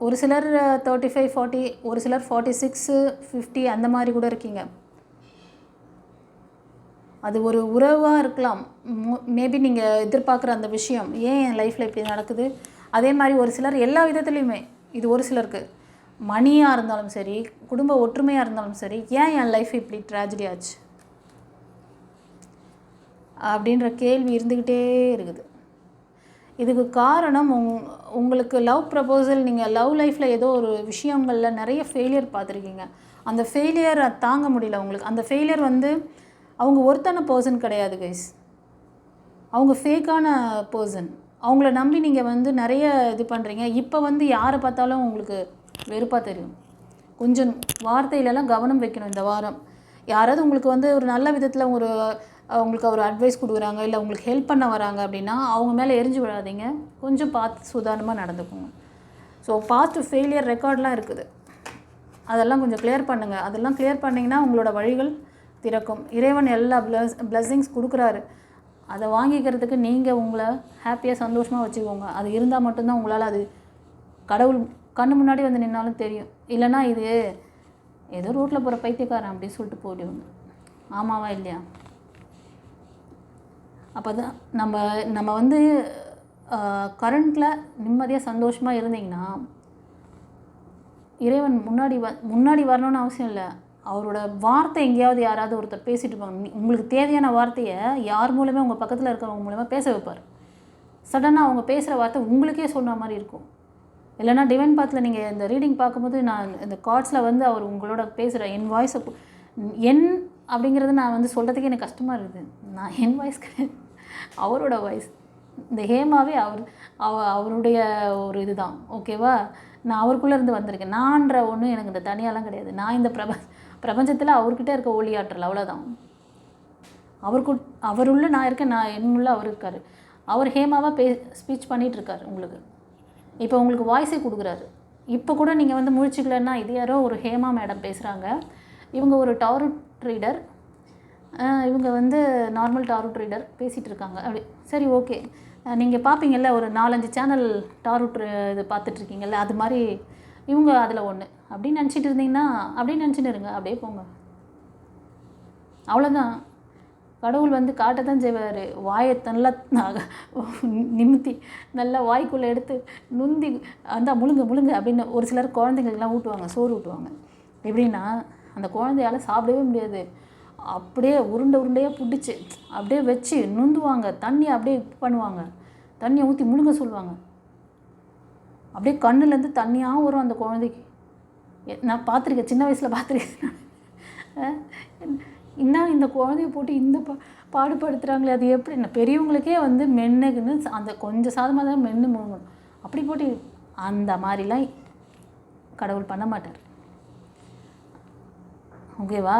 ஒரு சிலர் 35, 40, ஒரு சிலர் 46, 50 அந்த மாதிரி கூட இருக்கீங்க. அது ஒரு உறவாக இருக்கலாம். மேபி நீங்கள் எதிர்பார்க்குற அந்த விஷயம் ஏன் என் லைஃப்பில் இப்படி நடக்குது. அதே மாதிரி ஒரு சிலர் எல்லா விதத்துலேயுமே, இது ஒரு சிலருக்கு மணியாக இருந்தாலும் சரி, குடும்ப ஒற்றுமையாக இருந்தாலும் சரி, ஏன் என் லைஃப் இப்படி ட்ராஜடி ஆச்சு அப்படின்ற கேள்வி இருந்துக்கிட்டே இருக்குது. இதுக்கு காரணம் உங்களுக்கு லவ் ப்ரப்போசல், நீங்கள் லவ் லைஃப்பில் ஏதோ ஒரு விஷயங்களில் நிறைய ஃபெயிலியர் பார்த்துருக்கீங்க. அந்த ஃபெயிலியரை தாங்க முடியல உங்களுக்கு. அந்த ஃபெயிலியர் வந்து அவங்க ஒருத்தான பர்சன் கிடையாது கைஸ். அவங்க ஃபேக்கான பர்சன். அவங்கள நம்பி நீங்கள் வந்து நிறைய இது பண்ணுறீங்க. இப்போ வந்து யாரை பார்த்தாலும் உங்களுக்கு வெறுப்பாக தெரியும். கொஞ்சம் வார்த்தையிலலாம் கவனம் வைக்கணும் இந்த வாரம். யாராவது உங்களுக்கு வந்து ஒரு நல்ல விதத்தில் உங்களுக்கு ஒரு அட்வைஸ் கொடுக்குறாங்க, இல்லை உங்களுக்கு ஹெல்ப் பண்ண வராங்க அப்படின்னா அவங்க மேலே எரிஞ்சு விடாதீங்க. கொஞ்சம் பார்த்து சுதாரணமாக நடந்துக்கோங்க. ஸோ பாஸ்ட் ஃபெயிலியர் ரெக்கார்ட்லாம் இருக்குது, அதெல்லாம் கொஞ்சம் கிளியர் பண்ணுங்கள். அதெல்லாம் கிளியர் பண்ணிங்கன்னா உங்களோட வழிகள் திறக்கும். இறைவன் எல்லா பிளெஸ்ஸிங்ஸ் கொடுக்குறாரு. அதை வாங்கிக்கிறதுக்கு நீங்கள் உங்களை ஹாப்பியாக சந்தோஷமாக வச்சுக்கோங்க. அது இருந்தால் மட்டும்தான் உங்களால் அது கடவுள் கண்ணு முன்னாடி வந்து நின்னாலும் தெரியும். இல்லைனா இது ஏதோ ரோட்டில் போகிற பைத்தியக்காரன் அப்படின்னு சொல்லிட்டு போயிடுவாங்க. ஆமாவா இல்லையா? அப்போ தான் நம்ம வந்து கரண்ட்டில் நிம்மதியாக சந்தோஷமாக இருந்தீங்கன்னா இறைவன் முன்னாடி வரணும்னு அவசியம் இல்லை. அவரோட வார்த்தை எங்கேயாவது யாராவது ஒருத்தர் பேசிட்டு இருப்பாங்க. உங்களுக்கு தேவையான வார்த்தையை யார் மூலமே உங்கள் பக்கத்தில் இருக்கிறவங்க மூலமாக பேச வைப்பார். சடனாக அவங்க பேசுகிற வார்த்தை உங்களுக்கே சொன்ன மாதிரி இருக்கும். இல்லைனா டிவைன் பாத்தில் நீங்கள் இந்த ரீடிங் பார்க்கும்போது நான் இந்த கார்ட்ஸில் வந்து அவர் உங்களோட பேசுகிற என் வாய்ஸை அப்படிங்கிறது நான் வந்து சொல்கிறதுக்கே எனக்கு கஷ்டமாக இருக்குது. நான் என் வாய்ஸ் கிடையாது, அவரோட வாய்ஸ். இந்த ஹேமாவே அவருடைய ஒரு இதுதான். ஓகேவா? நான் அவருக்குள்ளே இருந்து வந்திருக்கேன். நான்ற ஒன்று எனக்கு இந்த தனியாலாம் கிடையாது. நான் இந்த பிரபஞ்சத்தில் அவர்கிட்ட இருக்க ஒளியாற்றல், அவ்வளோதான். அவருள்ள நான் இருக்கேன், நான் என்னுள்ள அவர் இருக்கார். அவர் ஹேமாவாக ஸ்பீச் பண்ணிகிட்ருக்கார் உங்களுக்கு. இப்போ உங்களுக்கு வாய்ஸே கொடுக்குறாரு. இப்போ கூட நீங்கள் வந்து முழிச்சிக்கலன்னா இது யாரோ ஒரு ஹேமா மேடம் பேசுகிறாங்க. இவங்க ஒரு டாரட் ரீடர், இவங்க வந்து நார்மல் டாரட் ரீடர் பேசிகிட்டு இருக்காங்க. அப்படி சரி, ஓகே. நீங்கள் பார்ப்பீங்கள்ல ஒரு 4-5 சேனல் டாரட் இது பார்த்துட்ருக்கீங்கல்ல, அது மாதிரி இவங்க அதில் ஒன்று. அப்படின்னு நினச்சிட்டு இருந்தீங்கன்னா அப்படியே நினச்சிட்டு இருங்க, அப்படியே போங்க. அவ்வளோதான். கடவுள் வந்து காட்ட தான் செய்வார். வாயை நல்லா நிமித்தி நல்லா வாய்க்குள்ளே எடுத்து நுந்தி அந்த முழுங்க அப்படின்னு ஒரு சிலர் குழந்தைங்களுக்கெல்லாம் ஊட்டுவாங்க, சோறு ஊட்டுவாங்க. எப்படின்னா அந்த குழந்தையால் சாப்பிடவே முடியாது. அப்படியே உருண்டையாக பிடிச்சி அப்படியே வச்சு நுந்துவாங்க. தண்ணியை அப்படியே பண்ணுவாங்க, தண்ணியை ஊற்றி முழுங்க சொல்லுவாங்க. அப்படியே கண்ணுலேருந்து தண்ணியாக வரும் அந்த குழந்தைக்கு. நான் பார்த்துருக்கேன், சின்ன வயசில் பார்த்துருக்கேன். இன்னும் இந்த குழந்தைய போட்டு இந்த பாடுபடுத்துகிறாங்களே, அது எப்படி பெரியவங்களுக்கே வந்து மென்னுக்குன்னு அந்த கொஞ்சம் சாதமாக தான் மென்று முழுங்கணும். அப்படி போட்டு அந்த மாதிரிலாம் கடவுள் பண்ண மாட்டார். ஓகேவா?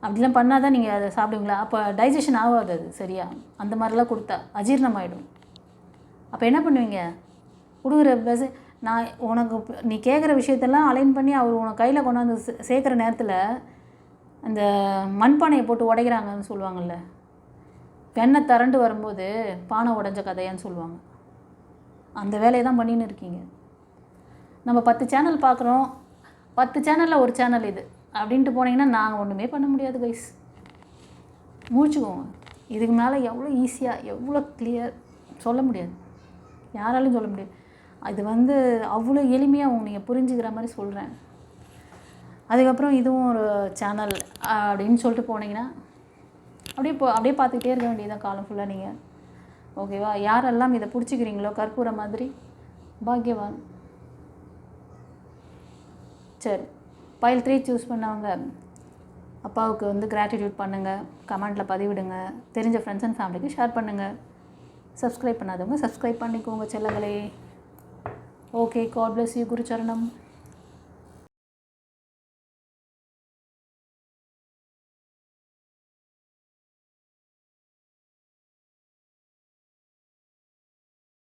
அப்படிலாம் பண்ணால் தான் நீங்கள் அதை சாப்பிடுவீங்களா? அப்போ டைஜஷன் ஆகாது அது சரியா. அந்த மாதிரிலாம் கொடுத்தா அஜீரணம் ஆகிடும். அப்போ என்ன பண்ணுவீங்க? கொடுக்குற நான் உனக்கு நீ கேட்குற விஷயத்தெல்லாம் அலைன் பண்ணி அவர் உனக்கு கையில் கொண்டாந்து சேர்க்குற நேரத்தில் அந்த மண்பானையை போட்டு உடைக்கிறாங்கன்னு சொல்லுவாங்கள்ல, வெண்ணெய் திரண்டு வரும்போது பானை உடஞ்ச கதையான்னு சொல்லுவாங்க. அந்த வேலையை தான் பண்ணின்னு இருக்கீங்க. நம்ம 10 சேனல் பார்க்குறோம், 10 சேனலில் ஒரு சேனல் இது அப்படின்ட்டு போனீங்கன்னா நாங்கள் ஒன்றுமே பண்ண முடியாது கைஸ். மூச்சுக்கோங்க. இதுக்கு மேலே எவ்வளோ ஈஸியாக எவ்வளோ கிளியர் சொல்ல முடியாது, யாராலையும் சொல்ல முடியாது. இது வந்து அவ்வளோ எளிமையாக நீங்கள் புரிஞ்சுக்கிற மாதிரி சொல்கிறேன். அதுக்கப்புறம் இதுவும் ஒரு சேனல் அப்படின்னு சொல்லிட்டு போனீங்கன்னா அப்படியே பார்த்துக்கிட்டே இருக்க வேண்டியதான் காலம் ஃபுல்லாக நீங்கள். ஓகேவா? யாரெல்லாம் இதை பிடிச்சிக்கிறீங்களோ கற்பூர மாதிரி பாக்கியவான். சரி, பைல் 3 சூஸ் பண்ணவங்க அப்பாவுக்கு வந்து கிராட்டிடியூட் பண்ணுங்கள், கமெண்ட்டில் பதிவிடுங்க, தெரிஞ்ச ஃப்ரெண்ட்ஸ் அண்ட் ஃபேமிலிக்கு ஷேர் பண்ணுங்கள். சப்ஸ்கிரைப் பண்ணாதவங்க சப்ஸ்கிரைப் பண்ணிக்கோங்க செல்லங்களே. Okay, god bless you. குருச்சரணம்.